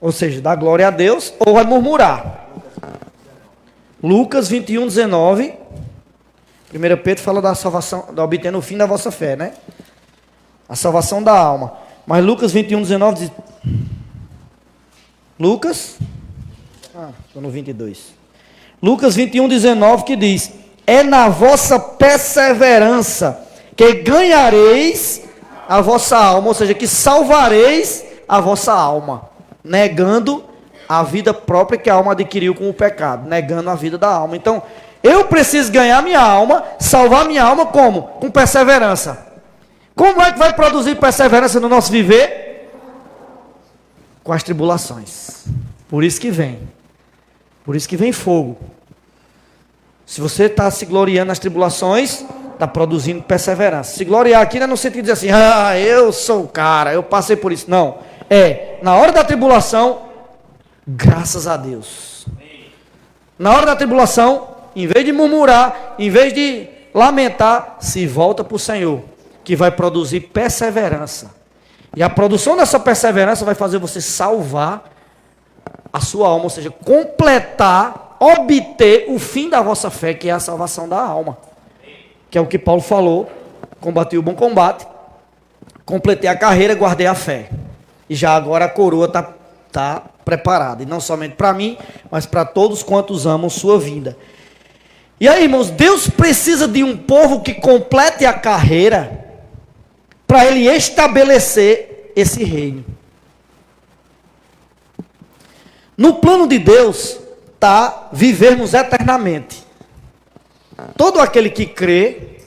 ou seja, dar glória a Deus, ou vai murmurar. Lucas 21, 19. 1 Pedro fala da salvação, da obtendo o fim da vossa fé, né? A salvação da alma. Mas Lucas 21, 19 diz... Lucas... estou no 22. Lucas 21, 19 que diz... É na vossa perseverança que ganhareis a vossa alma, ou seja, que salvareis a vossa alma, negando a vida própria que a alma adquiriu com o pecado, negando a vida da alma. Então, eu preciso ganhar minha alma, salvar minha alma como? Com perseverança. Como é que vai produzir perseverança no nosso viver? Com as tribulações. Por isso que vem fogo. Se você está se gloriando nas tribulações, está produzindo perseverança. Se gloriar aqui não é no sentido de dizer assim, eu sou o cara, eu passei por isso. Não, na hora da tribulação, graças a Deus. Na hora da tribulação, em vez de murmurar, em vez de lamentar, se volta para o Senhor, que vai produzir perseverança. E a produção dessa perseverança vai fazer você salvar a sua alma, ou seja, completar obter o fim da vossa fé, que é a salvação da alma. Que é o que Paulo falou: combati o bom combate, completei a carreira, guardei a fé. E já agora a coroa está preparada, e não somente para mim, mas para todos quantos amam sua vinda. E aí, irmãos, Deus precisa de um povo que complete a carreira para Ele estabelecer esse reino. No plano de Deus está vivermos eternamente. Todo aquele que crê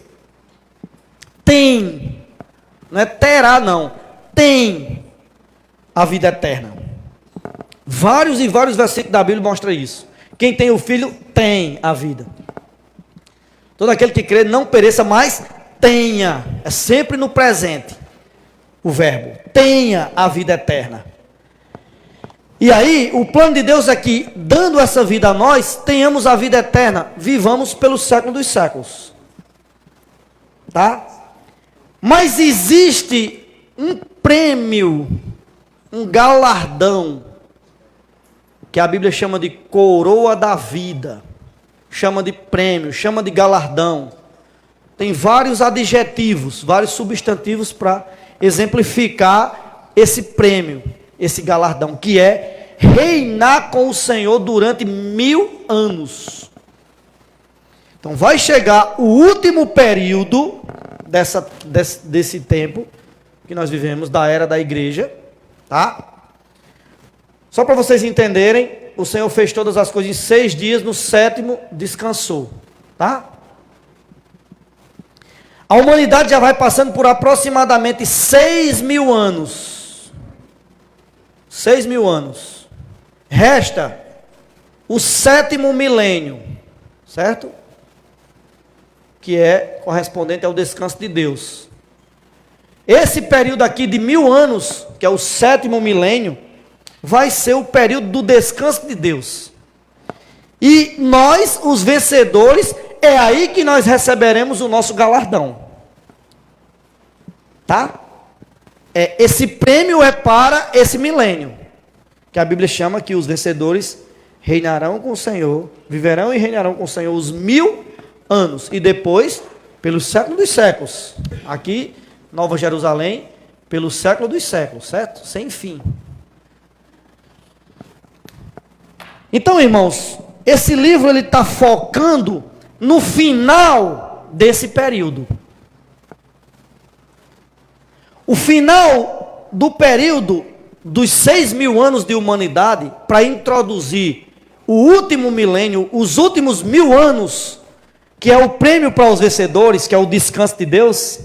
tem, não é terá não, tem a vida eterna. Vários e vários versículos da Bíblia mostram isso. Quem tem o Filho tem a vida. Todo aquele que crê não pereça, mas tenha. É sempre no presente o verbo. Tenha a vida eterna. E aí, o plano de Deus é que, dando essa vida a nós, tenhamos a vida eterna. Vivamos pelo século dos séculos. Tá? Mas existe um prêmio, um galardão, que a Bíblia chama de coroa da vida, chama de prêmio, chama de galardão. Tem vários adjetivos, vários substantivos para exemplificar esse prêmio, esse galardão, que é reinar com o Senhor durante 1000 anos. Então vai chegar o último período desse tempo que nós vivemos, da era da igreja, tá? Só para vocês entenderem, o Senhor fez todas as coisas em 6 dias, no 7º descansou, tá? A humanidade já vai passando por aproximadamente 6.000 anos. 6.000 anos. Resta o 7º milênio, certo? Que é correspondente ao descanso de Deus. Esse período aqui de 1000 anos, que é o 7º milênio, vai ser o período do descanso de Deus. E nós, os vencedores, é aí que nós receberemos o nosso galardão. Tá? Esse prêmio é para esse milênio, que a Bíblia chama que os vencedores reinarão com o Senhor, viverão e reinarão com o Senhor os 1000 anos. E depois, pelo século dos séculos. Aqui, Nova Jerusalém, pelo século dos séculos, certo? Sem fim. Então, irmãos, esse livro ele está focando no final desse período. O final do período dos 6.000 anos de humanidade, para introduzir o último milênio, os últimos 1000 anos, que é o prêmio para os vencedores, que é o descanso de Deus,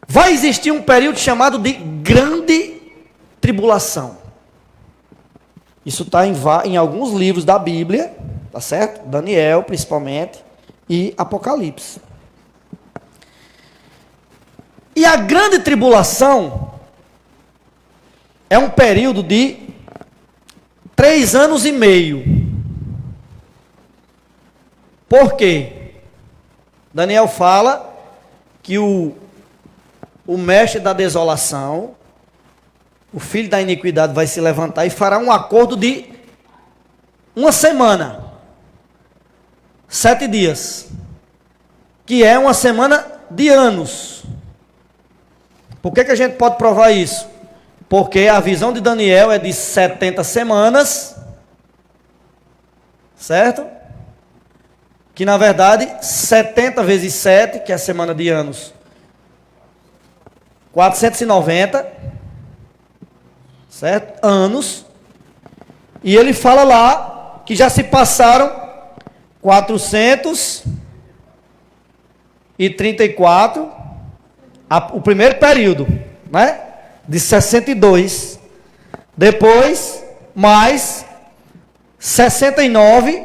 vai existir um período chamado de grande tribulação. Isso está em alguns livros da Bíblia, tá certo? Daniel, principalmente, e Apocalipse. E a grande tribulação é um período de 3 anos e meio. Por quê? Daniel fala que o mestre da desolação, o filho da iniquidade, vai se levantar e fará um acordo de 1 semana, 7 dias, que é uma semana de anos. Por que a gente pode provar isso? Porque a visão de Daniel é de 70 semanas, certo? Que na verdade 70 vezes 7, que é a semana de anos, 490, certo? Anos. E ele fala lá que já se passaram 434, o primeiro período, né? De 62. Depois, mais 69,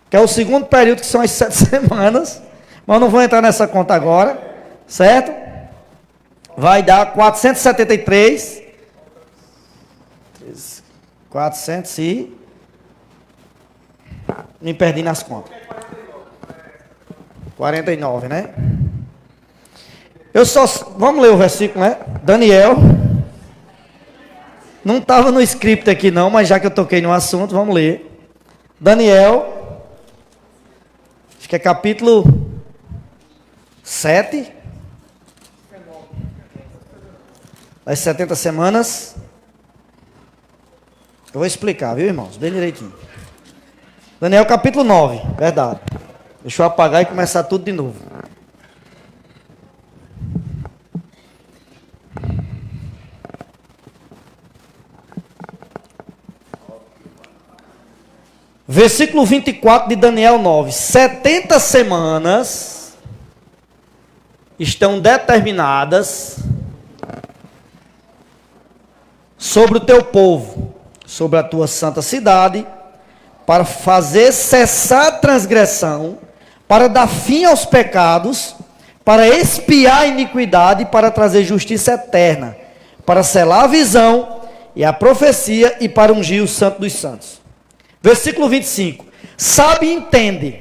que é o segundo período, que são as 7 semanas. Mas não vou entrar nessa conta agora, certo? Vai dar 473. 400 e... Me perdi nas contas. 49, né? Vamos ler o versículo, né? Daniel. Não estava no script aqui não, mas já que eu toquei no assunto, vamos ler. Daniel, acho que é capítulo 7, das 70 semanas. Eu vou explicar, viu, irmãos? Bem direitinho. Daniel capítulo 9, verdade. Deixa eu apagar e começar tudo de novo. Versículo 24 de Daniel 9. 70 semanas estão determinadas sobre o teu povo, sobre a tua santa cidade, para fazer cessar a transgressão, para dar fim aos pecados, para expiar a iniquidade, para trazer justiça eterna, para selar a visão e a profecia e para ungir o santo dos santos. Versículo 25. Sabe e entende,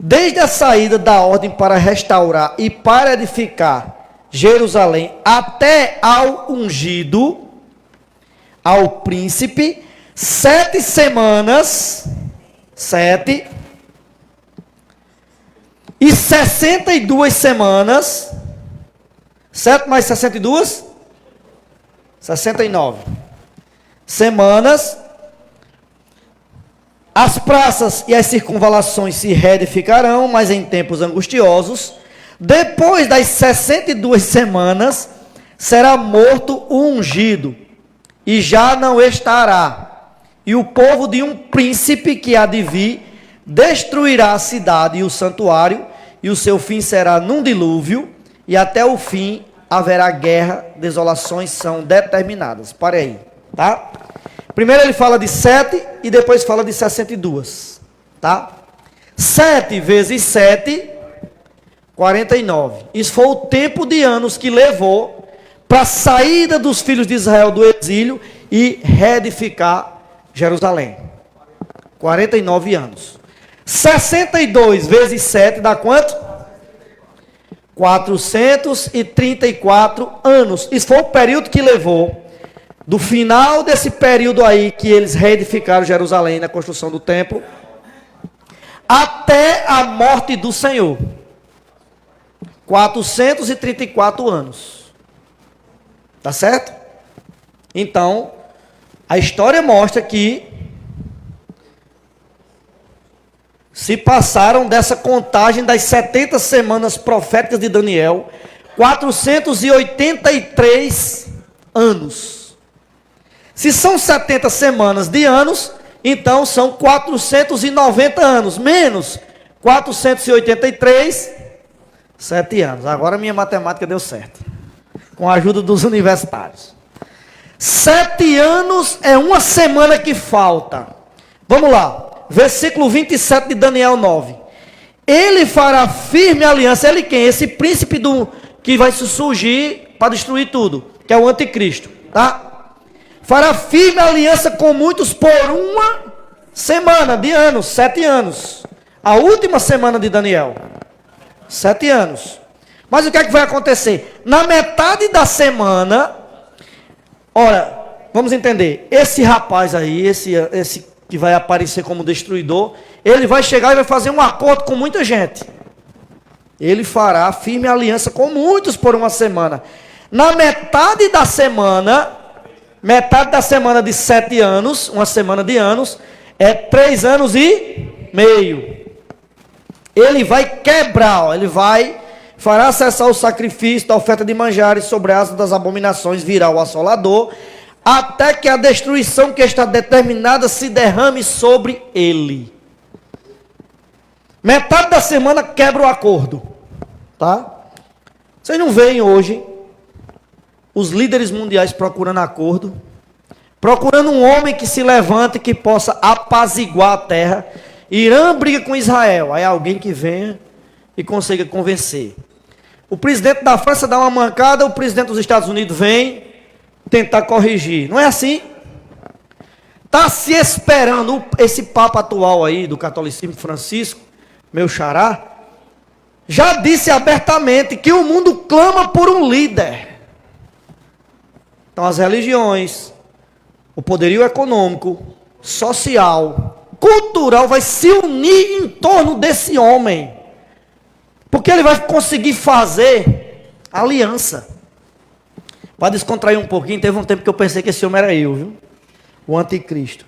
desde a saída da ordem para restaurar e para edificar Jerusalém, até ao ungido, ao príncipe, 7 semanas, 7, e 62 semanas, 7 mais 62, 69 semanas, as praças e as circunvalações se reedificarão, mas em tempos angustiosos. Depois das 62 semanas, será morto o ungido, e já não estará. E o povo de um príncipe que há de vir destruirá a cidade e o santuário, e o seu fim será num dilúvio, e até o fim haverá guerra, desolações são determinadas. Pare aí, tá? Primeiro ele fala de 7 e depois fala de 62, tá? 7 vezes 7, 49. Isso foi o tempo de anos que levou para a saída dos filhos de Israel do exílio e reedificar Jerusalém. 49 anos. 62 vezes 7 dá quanto? 434 anos. Isso foi o período que levou do final desse período aí que eles reedificaram Jerusalém na construção do templo até a morte do Senhor. 434 anos. Tá certo? Então, a história mostra que se passaram dessa contagem das 70 semanas proféticas de Daniel, 483 anos. Se são 70 semanas de anos, então são 490 anos, menos 483, 7 anos. Agora minha matemática deu certo, com a ajuda dos universitários. 7 anos é uma semana que falta. Vamos lá, versículo 27 de Daniel 9. Ele fará firme aliança, ele quem? Esse príncipe que vai surgir para destruir tudo, que é o anticristo, tá? Fará firme aliança com muitos por uma semana de anos, 7 anos. A última semana de Daniel, 7 anos. Mas o que é que vai acontecer? Na metade da semana, ora, vamos entender, esse rapaz aí, esse que vai aparecer como destruidor, ele vai chegar e vai fazer um acordo com muita gente. Ele fará firme aliança com muitos por uma semana. Na metade da semana de 7 anos, uma semana de anos, é 3 anos e meio. Ele vai quebrar, fará cessar o sacrifício da oferta de manjares sobre a asa das abominações, virá o assolador, até que a destruição que está determinada se derrame sobre ele. Metade da semana quebra o acordo, tá? Vocês não veem hoje os líderes mundiais procurando acordo, procurando um homem que se levante, que possa apaziguar a terra. Irã briga com Israel, aí alguém que venha e consiga convencer. O presidente da França dá uma mancada, o presidente dos Estados Unidos vem tentar corrigir. Não é assim? Está se esperando, esse papa atual aí do catolicismo, Francisco, meu xará, já disse abertamente que o mundo clama por um líder. Então as religiões, o poderio econômico, social, cultural vai se unir em torno desse homem. Porque ele vai conseguir fazer aliança. Para descontrair um pouquinho, teve um tempo que eu pensei que esse homem era eu, viu? O anticristo.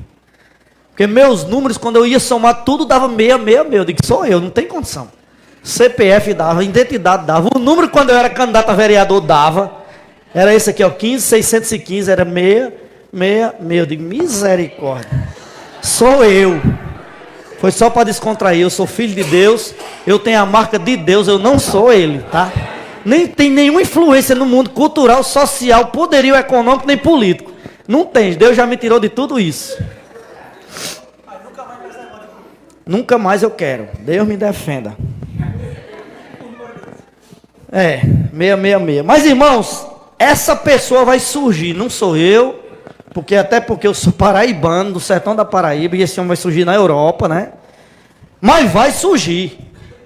Porque meus números, quando eu ia somar tudo, dava 666. Eu digo, sou eu, não tem condição. CPF dava, identidade dava. O número, quando eu era candidato a vereador, dava. Era esse aqui, ó, 15.615, era 666. Eu digo, misericórdia. Sou eu. Foi só para descontrair. Eu sou filho de Deus. Eu tenho a marca de Deus. Eu não sou ele, tá? Nem tem nenhuma influência no mundo cultural, social, poderio econômico, nem político. Não tem. Deus já me tirou de tudo isso. Nunca mais eu quero. Deus me defenda. 666. Mas, irmãos, essa pessoa vai surgir. Não sou eu. Até porque eu sou paraibano, do sertão da Paraíba, e esse homem vai surgir na Europa, né? Mas vai surgir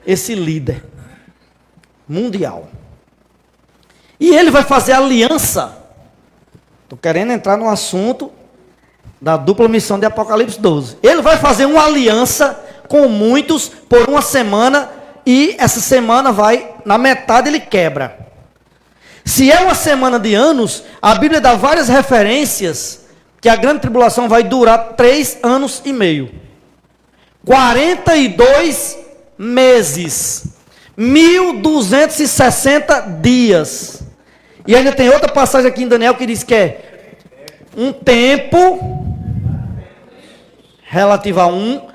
esse líder mundial. E ele vai fazer aliança. Estou querendo entrar no assunto da dupla missão de Apocalipse 12. Ele vai fazer uma aliança com muitos por uma semana, e essa semana vai, na metade ele quebra. Se é uma semana de anos, a Bíblia dá várias referências que a grande tribulação vai durar 3 anos e meio. 42 meses. 1260 dias. E ainda tem outra passagem aqui em Daniel que diz que é um tempo relativo a um,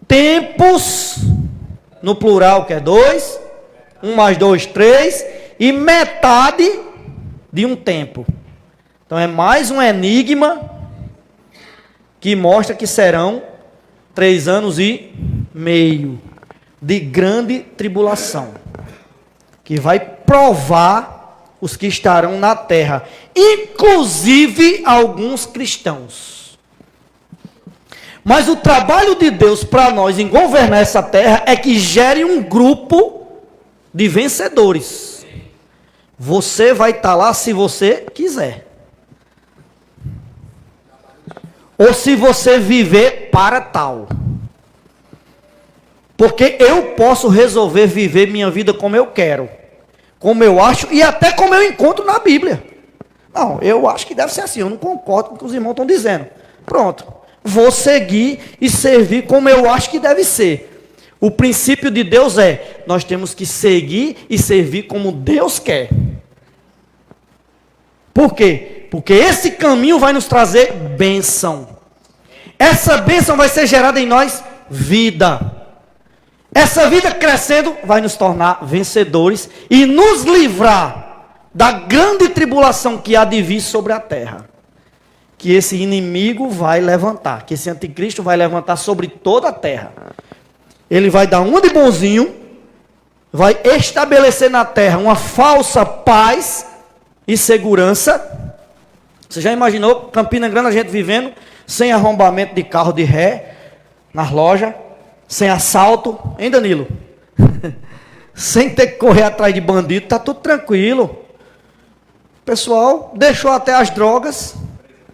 tempos no plural, que é 2, 1 mais 2, 3, e metade de um tempo. Então é mais um enigma que mostra que serão 3 anos e meio de grande tribulação, que vai provar os que estarão na terra, inclusive alguns cristãos. Mas o trabalho de Deus para nós em governar essa terra é que gere um grupo de vencedores. Você vai estar lá se você quiser. Ou se você viver para tal. Porque eu posso resolver viver minha vida como eu quero, como eu acho e até como eu encontro na Bíblia. Não, eu acho que deve ser assim, eu não concordo com o que os irmãos estão dizendo. Pronto, vou seguir e servir como eu acho que deve ser. O princípio de Deus é, nós temos que seguir e servir como Deus quer. Por quê? Porque esse caminho vai nos trazer bênção. Essa bênção vai ser gerada em nós vida. Essa vida crescendo vai nos tornar vencedores e nos livrar da grande tribulação que há de vir sobre a terra. Que esse inimigo vai levantar, que esse anticristo vai levantar sobre toda a terra. Ele vai dar uma de bonzinho, vai estabelecer na terra uma falsa paz e segurança. Você já imaginou Campina Grande, a gente vivendo sem arrombamento de carro de ré nas lojas, sem assalto, hein, Danilo? Sem ter que correr atrás de bandido, tá tudo tranquilo. O pessoal deixou até as drogas,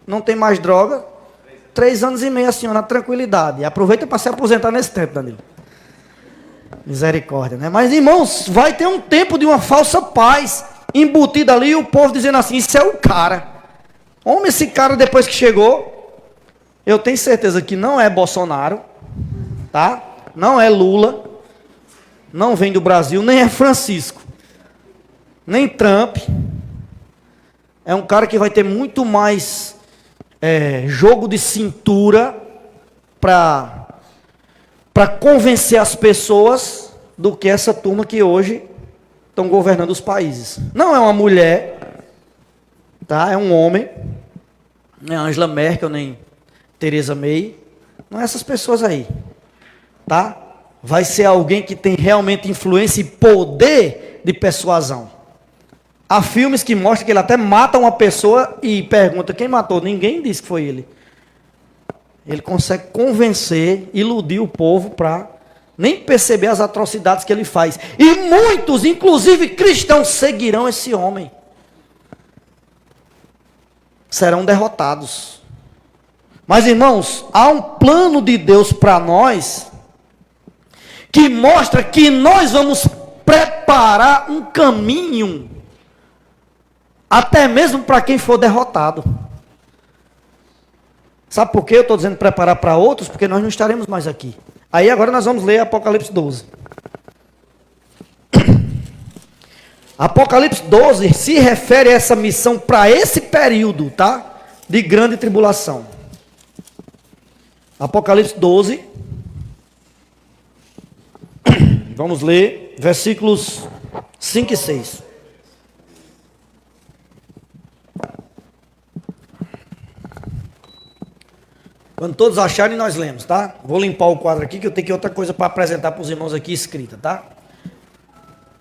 não tem mais droga. 3 anos e meio assim, na tranquilidade. E aproveita para se aposentar nesse tempo, Danilo. Misericórdia, né? Mas, irmãos, vai ter um tempo de uma falsa paz embutida ali, e o povo dizendo assim, isso é o cara. Homem, esse cara depois que chegou, eu tenho certeza que não é Bolsonaro, tá? Não é Lula, não vem do Brasil, nem é Francisco, nem Trump. É um cara que vai ter muito mais jogo de cintura para convencer as pessoas do que essa turma que hoje estão governando os países. Não é uma mulher, tá? É um homem, não é Angela Merkel, nem Theresa May, não é essas pessoas aí, tá? Vai ser alguém que tem realmente influência e poder de persuasão. Há filmes que mostram que ele até mata uma pessoa e pergunta quem matou. Ninguém diz que foi ele. Ele consegue convencer, iludir o povo para nem perceber as atrocidades que ele faz. E muitos, inclusive cristãos, seguirão esse homem. Serão derrotados. Mas, irmãos, há um plano de Deus para nós que mostra que nós vamos preparar um caminho até mesmo para quem for derrotado. Sabe por que eu estou dizendo preparar para outros? Porque nós não estaremos mais aqui. Aí agora nós vamos ler Apocalipse 12. Apocalipse 12 se refere a essa missão para esse período, tá? De grande tribulação. Apocalipse 12. Vamos ler versículos 5 e 6. Quando todos acharem, nós lemos, tá? Vou limpar o quadro aqui, que eu tenho que outra coisa para apresentar para os irmãos aqui escrita, tá?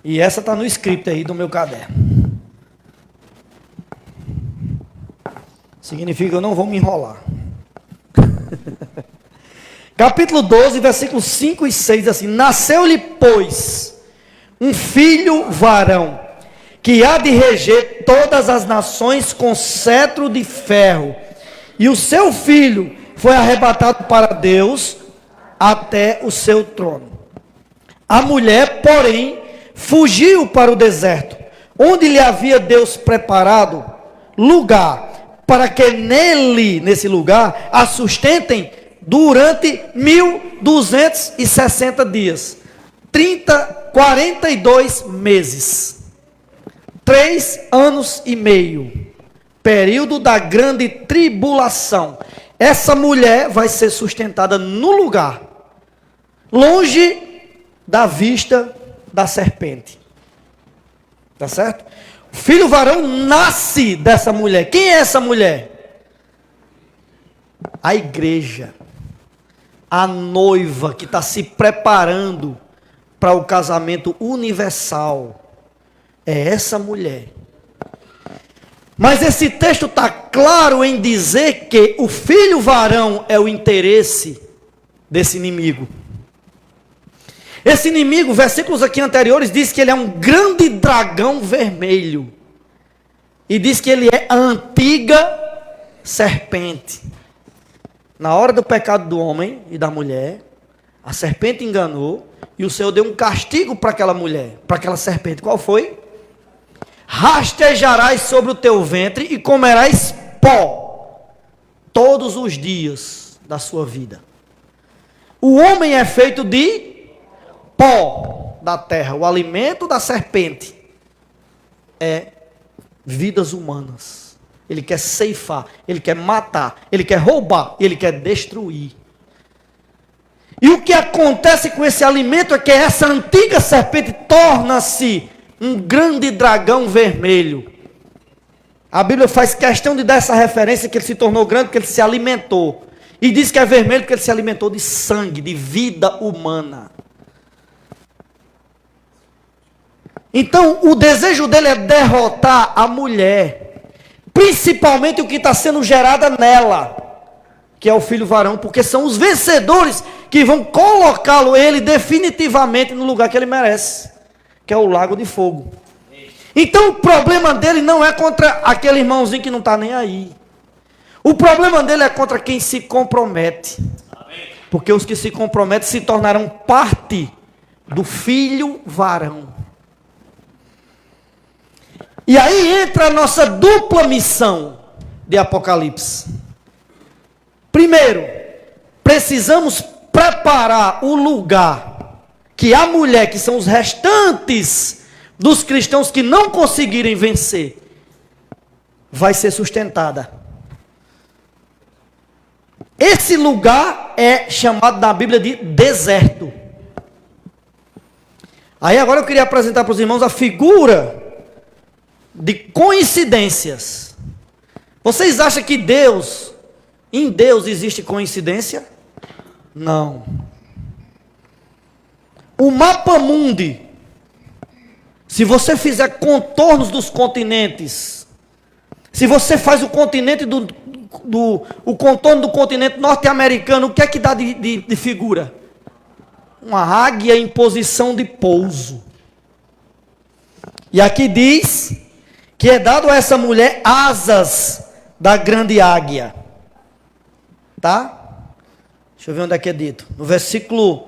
E essa está no script aí do meu caderno. Significa que eu não vou me enrolar. Capítulo 12, versículos 5 e 6, assim: nasceu-lhe, pois, um filho varão, que há de reger todas as nações com cetro de ferro, e o seu filho foi arrebatado para Deus até o seu trono. A mulher, porém, fugiu para o deserto, onde lhe havia Deus preparado lugar, para que nesse lugar, a sustentem durante 1260 dias, 42 meses, 3 anos e meio, período da grande tribulação. Essa mulher vai ser sustentada no lugar, longe da vista da serpente. Tá certo? O filho varão nasce dessa mulher. Quem é essa mulher? A igreja. A noiva que está se preparando para o casamento universal. É essa mulher. Mas esse texto está claro em dizer que o filho varão é o interesse desse inimigo. Esse inimigo, versículos aqui anteriores, diz que ele é um grande dragão vermelho. E diz que ele é a antiga serpente. Na hora do pecado do homem e da mulher, a serpente enganou e o Senhor deu um castigo para aquela mulher, para aquela serpente. Qual foi? Rastejarás sobre o teu ventre e comerás pó todos os dias da sua vida. O homem é feito de pó da terra. O alimento da serpente é vidas humanas. Ele quer ceifar, ele quer matar, ele quer roubar, ele quer destruir. E o que acontece com esse alimento é que essa antiga serpente torna-se um grande dragão vermelho. A Bíblia faz questão de dar essa referência que ele se tornou grande porque ele se alimentou. E diz que é vermelho porque ele se alimentou de sangue, de vida humana. Então, o desejo dele é derrotar a mulher, principalmente o que está sendo gerada nela, que é o filho varão, porque são os vencedores que vão colocá-lo, ele, definitivamente no lugar que ele merece, que é o lago de fogo. Então, o problema dele não é contra aquele irmãozinho que não está nem aí. O problema dele é contra quem se compromete. Porque os que se comprometem se tornarão parte do filho varão. E aí entra a nossa dupla missão de Apocalipse. Primeiro, precisamos preparar o lugar que a mulher, que são os restantes dos cristãos que não conseguirem vencer, vai ser sustentada. Esse lugar é chamado na Bíblia de deserto. Aí agora eu queria apresentar para os irmãos a figura de coincidências. Vocês acham que em Deus existe coincidência? Não. O mapa mundi, se você fizer contornos dos continentes, se você faz o continente o contorno do continente norte-americano, o que é que dá de figura? Uma águia em posição de pouso. E aqui diz que é dado a essa mulher asas da grande águia. tá? Deixa eu ver onde é que é dito. No versículo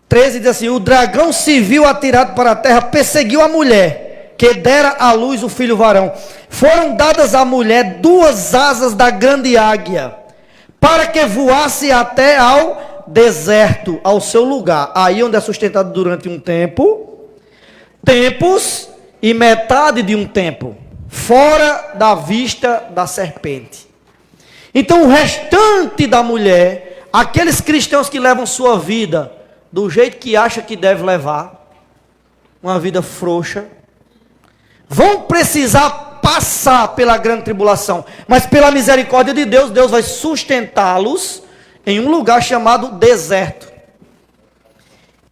13 diz assim: o dragão se viu atirado para a terra, perseguiu a mulher, que dera à luz o filho varão. Foram dadas à mulher 2 asas da grande águia, para que voasse até ao deserto, ao seu lugar. Aí onde é sustentado durante um tempo, tempos e metade de um tempo, fora da vista da serpente. Então o restante da mulher, aqueles cristãos que levam sua vida do jeito que acha que deve levar, uma vida frouxa, vão precisar passar pela grande tribulação, mas pela misericórdia de Deus, Deus vai sustentá-los em um lugar chamado deserto.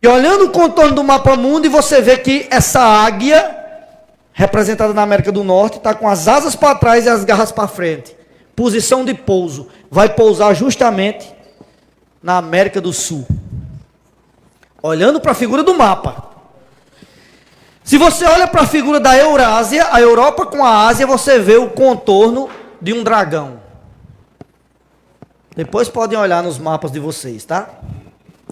E olhando o contorno do mapa mundo, você vê que essa águia, representada na América do Norte, está com as asas para trás e as garras para frente. Posição de pouso. Vai pousar justamente na América do Sul. Olhando para a figura do mapa. Se você olha para a figura da Eurásia, a Europa com a Ásia, você vê o contorno de um dragão. Depois podem olhar nos mapas de vocês, tá?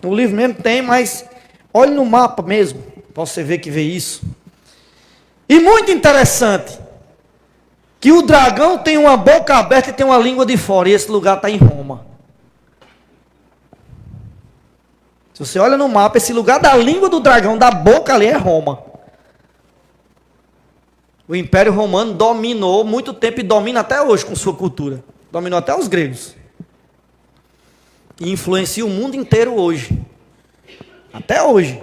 No livro mesmo tem, mas olhe no mapa mesmo, para você ver que vê isso. E muito interessante, que o dragão tem uma boca aberta e tem uma língua de fora, e esse lugar está em Roma. Se você olha no mapa, esse lugar da língua do dragão, da boca ali, é Roma. O Império Romano dominou muito tempo e domina até hoje com sua cultura. Dominou até os gregos. E influencia o mundo inteiro hoje. Até hoje.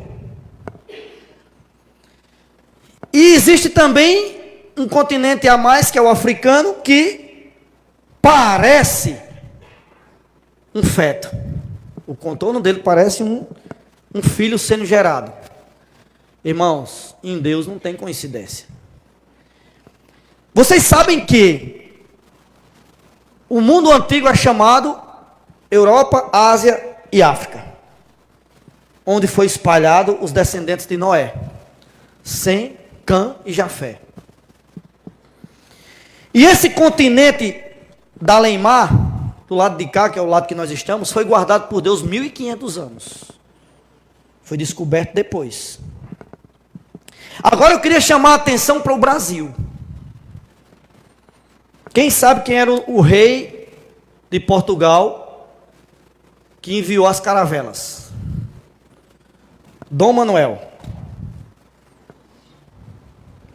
E existe também um continente a mais, que é o africano, que parece um feto. O contorno dele parece um filho sendo gerado. Irmãos, em Deus não tem coincidência. Vocês sabem que o mundo antigo é chamado Europa, Ásia e África, onde foi espalhado os descendentes de Noé, Sem, Cã e Jafé. E esse continente da além-mar, do lado de cá, que é o lado que nós estamos, foi guardado por Deus 1500 anos. Foi descoberto depois. Agora eu queria chamar a atenção para o Brasil. Quem sabe quem era o rei de Portugal que enviou as caravelas? Dom Manuel.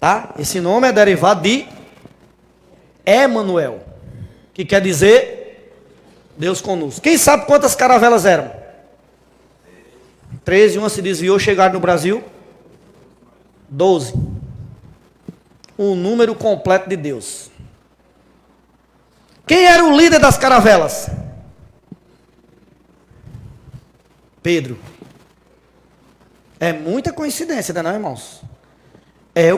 Tá? Esse nome é derivado de Emanuel, que quer dizer Deus conosco. Quem sabe quantas caravelas eram? 13, uma se desviou, chegaram no Brasil. 12. O número completo de Deus. Quem era o líder das caravelas? Pedro. É muita coincidência, não é, irmãos?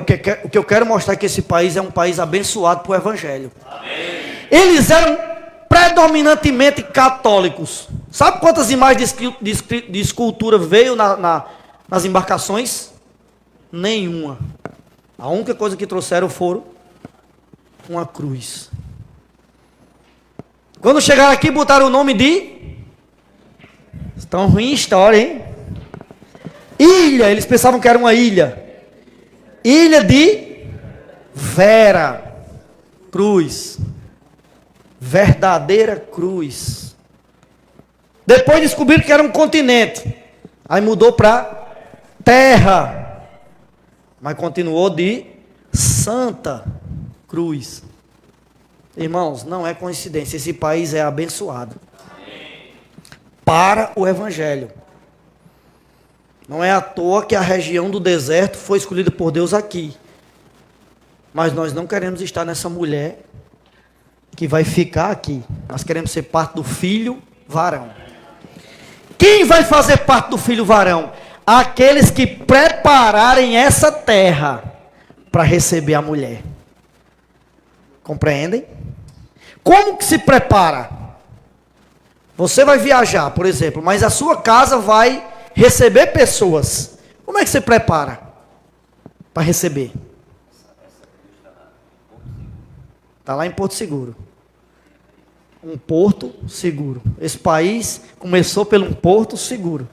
O que eu quero mostrar é que esse país é um país abençoado por Evangelho. Amém. Eles eram predominantemente católicos. Sabe quantas imagens de escultura veio nas embarcações? Nenhuma. A única coisa que trouxeram foram uma cruz. Quando chegaram aqui, botaram o nome de... Estão ruim em história, hein? Ilha, eles pensavam que era uma ilha. Ilha de Vera. Cruz. Verdadeira cruz. Depois descobriram que era um continente. Aí mudou para terra. Mas continuou de Santa Cruz. Irmãos, não é coincidência, esse país é abençoado para o Evangelho. Não é à toa que a região do deserto foi escolhida por Deus aqui. Mas nós não queremos estar nessa mulher que vai ficar aqui. Nós queremos ser parte do filho varão. Quem vai fazer parte do filho varão? Aqueles que prepararem essa terra para receber a mulher. Compreendem? Como que se prepara? Você vai viajar, por exemplo, mas a sua casa vai receber pessoas. Como é que você prepara para receber? Está lá em Porto Seguro. um porto seguro. Esse país começou por um porto seguro.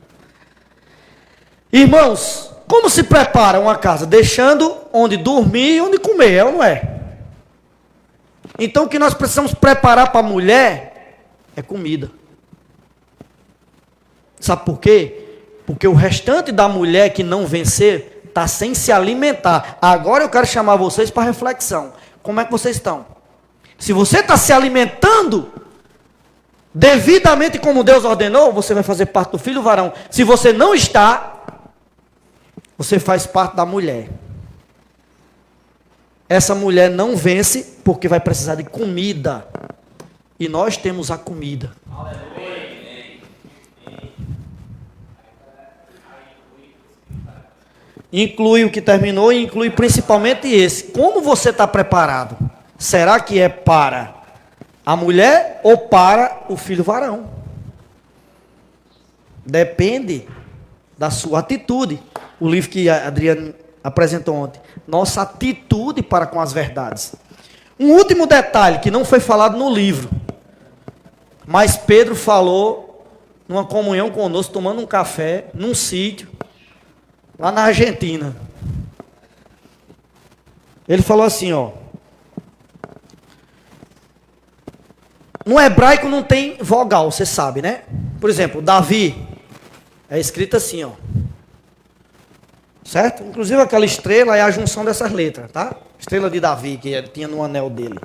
Irmãos, como se prepara uma casa? Deixando onde dormir e onde comer, é ou não é? Então o que nós precisamos preparar para a mulher é comida. Sabe por quê? Porque o restante da mulher que não vencer está sem se alimentar. Agora eu quero chamar vocês para reflexão. Como é que vocês estão? Se você está se alimentando devidamente como Deus ordenou, você vai fazer parte do filho varão. Se você não está, você faz parte da mulher. Essa mulher não vence porque vai precisar de comida. E nós temos a comida. Inclui o que terminou e inclui principalmente esse. Como você está preparado? Será que é para a mulher ou para o filho varão? Depende da sua atitude. O livro que a Adriana apresentou ontem. Nossa atitude para com as verdades. Um último detalhe que não foi falado no livro, mas Pedro falou numa comunhão conosco, tomando um café, num sítio, lá na Argentina. Ele falou assim, ó. No hebraico não tem vogal, você sabe, né? Por exemplo, Davi é escrito assim, ó. Certo? Inclusive aquela estrela é a junção dessas letras, tá? Estrela de Davi, que ele tinha no anel dele.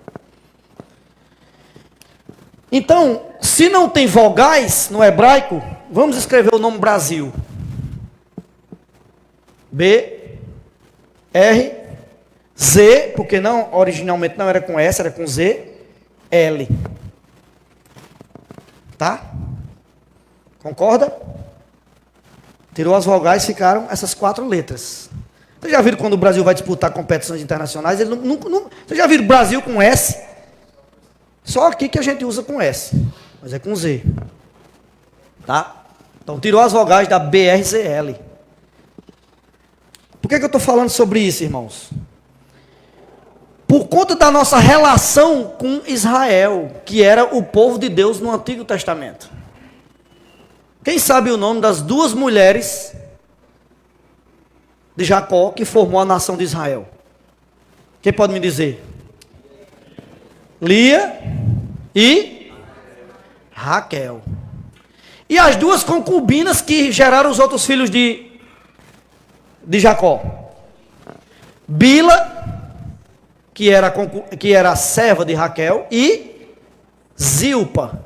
Então, se não tem vogais no hebraico, vamos escrever o nome Brasil. B, R, Z, porque não, originalmente não era com S, era com Z, L. Tá? Concorda? Tirou as vogais, ficaram essas 4 letras. Vocês já viram quando o Brasil vai disputar competições internacionais? Ele vocês já viram o Brasil com S? Só aqui que a gente usa com S, mas é com Z. Tá? Então tirou as vogais da BRZL. Por que eu estou falando sobre isso, irmãos? Por conta da nossa relação com Israel, que era o povo de Deus no Antigo Testamento. Quem sabe o nome das 2 mulheres de Jacó que formou a nação de Israel? Quem pode me dizer? Lia e Raquel. E as 2 concubinas que geraram os outros filhos de Jacó. Bila, que era a serva de Raquel, e Zilpa,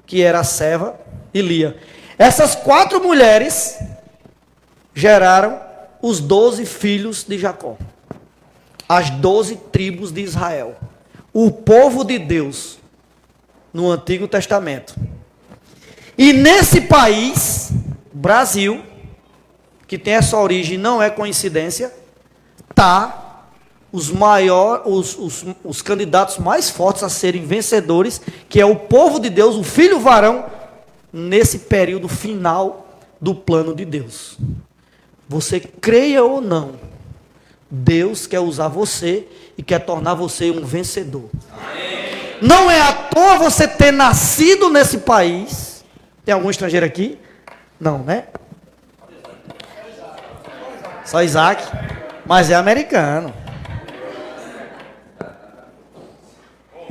que era a serva de Lia. Essas 4 mulheres geraram os 12 filhos de Jacó. As 12 tribos de Israel. O povo de Deus no Antigo Testamento. E nesse país, Brasil, que tem essa origem, não é coincidência, tá os candidatos mais fortes a serem vencedores, que é o povo de Deus, o filho varão, nesse período final do plano de Deus. Você creia ou não, Deus quer usar você e quer tornar você um vencedor. Amém. Não é à toa você ter nascido nesse país. Tem algum estrangeiro aqui? Não, né? Só Isaac, mas é americano.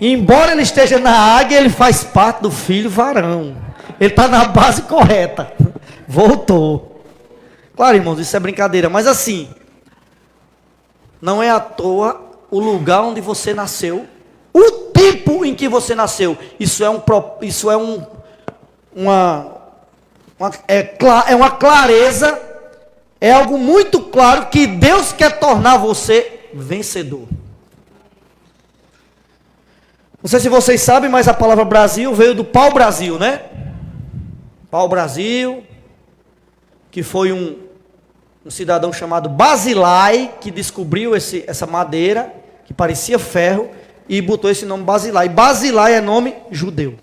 Embora ele esteja na águia, ele faz parte do filho varão. Ele está na base correta. Voltou. Claro, irmãos, isso é brincadeira, mas assim, não é à toa o lugar onde você nasceu, o tipo em que você nasceu. Isso é uma clareza, é algo muito claro que Deus quer tornar você vencedor. Não sei se vocês sabem, mas a palavra Brasil veio do pau-brasil, né? Pau-brasil, que foi um cidadão chamado Basilai, que descobriu essa madeira, que parecia ferro, e botou esse nome Basilai. Basilai é nome judeu.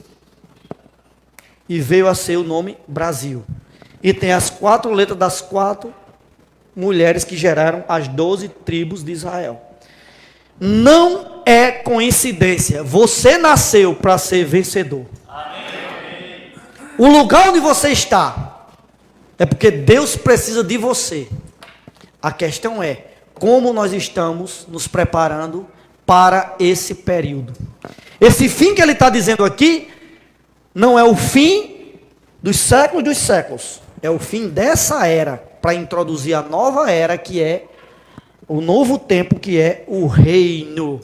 E veio a ser o nome Brasil. E tem as 4 letras das 4 mulheres que geraram as 12 tribos de Israel. Não é coincidência. Você nasceu para ser vencedor. O lugar onde você está é porque Deus precisa de você. A questão é como nós estamos nos preparando para esse período. Esse fim que ele está dizendo aqui não é o fim dos séculos. É o fim dessa era para introduzir a nova era, que é o novo tempo, que é o reino.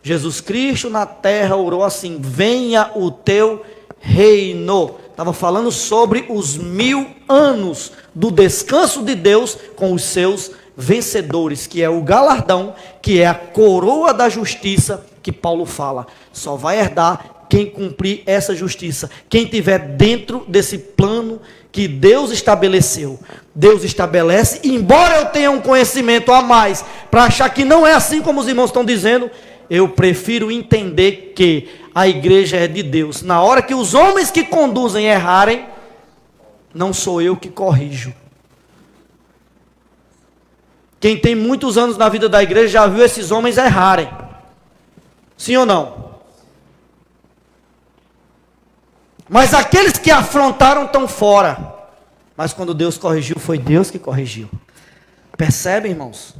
Jesus Cristo na terra orou assim: venha o teu reino. Estava falando sobre os 1000 anos do descanso de Deus com os seus vencedores, que é o galardão, que é a coroa da justiça que Paulo fala. Só vai herdar quem cumprir essa justiça, quem estiver dentro desse plano que Deus estabeleceu. Deus estabelece, embora eu tenha um conhecimento a mais para achar que não é assim como os irmãos estão dizendo, eu prefiro entender que a igreja é de Deus. Na hora que os homens que conduzem errarem, não sou eu que corrijo. Quem tem muitos anos na vida da igreja já viu esses homens errarem. Sim ou não? Mas aqueles que afrontaram estão fora. Mas quando Deus corrigiu, foi Deus que corrigiu. Percebem, irmãos?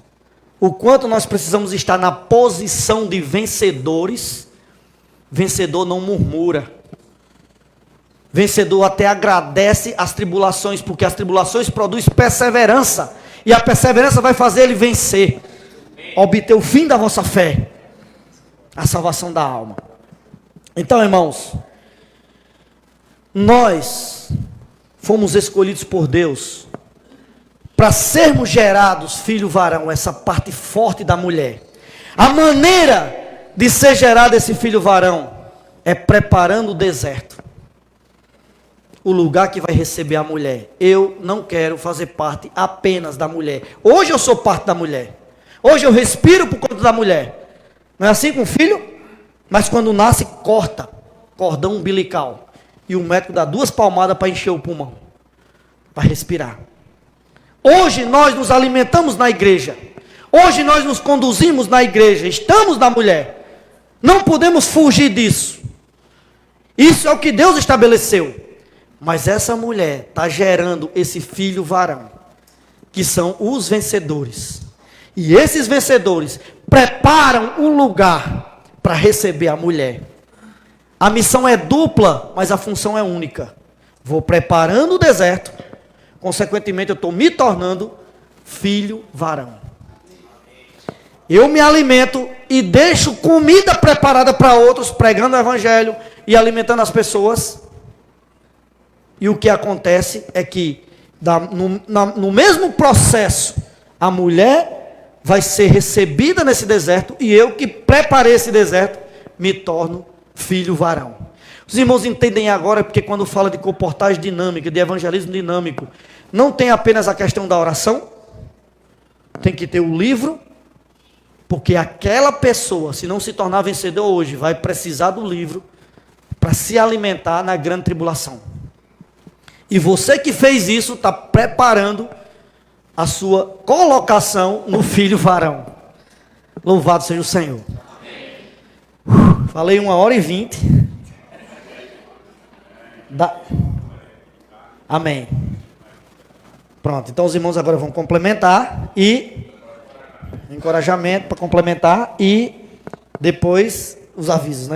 O quanto nós precisamos estar na posição de vencedores. Vencedor não murmura. Vencedor até agradece as tribulações, porque as tribulações produzem perseverança. E a perseverança vai fazer ele vencer, obter o fim da vossa fé, a salvação da alma. Então, irmãos, nós fomos escolhidos por Deus para sermos gerados filho varão, essa parte forte da mulher. A maneira de ser gerado esse filho varão é preparando o deserto, o lugar que vai receber a mulher. Eu não quero fazer parte apenas da mulher. Hoje eu sou parte da mulher. Hoje eu respiro por conta da mulher. Não é assim com o filho? Mas quando nasce, corta cordão umbilical. E o médico dá 2 palmadas para encher o pulmão, para respirar. Hoje nós nos alimentamos na igreja. Hoje nós nos conduzimos na igreja. Estamos na mulher. Não podemos fugir disso. Isso é o que Deus estabeleceu. Mas essa mulher está gerando esse filho varão, que são os vencedores. E esses vencedores preparam um lugar para receber a mulher. A missão é dupla, mas a função é única. Vou preparando o deserto, consequentemente eu estou me tornando filho varão. Eu me alimento e deixo comida preparada para outros, pregando o evangelho e alimentando as pessoas. E o que acontece é que, no mesmo processo, a mulher vai ser recebida nesse deserto, e eu que preparei esse deserto, me torno filho varão. Os irmãos entendem agora, porque quando fala de comportagem dinâmica, de evangelismo dinâmico, não tem apenas a questão da oração, tem que ter o livro, porque aquela pessoa, se não se tornar vencedor hoje, vai precisar do livro para se alimentar na grande tribulação. E você que fez isso, está preparando a sua colocação no filho varão. Louvado seja o Senhor. Falei 1h20. Amém. Pronto, então os irmãos agora vão complementar e encorajamento para complementar e depois os avisos, né?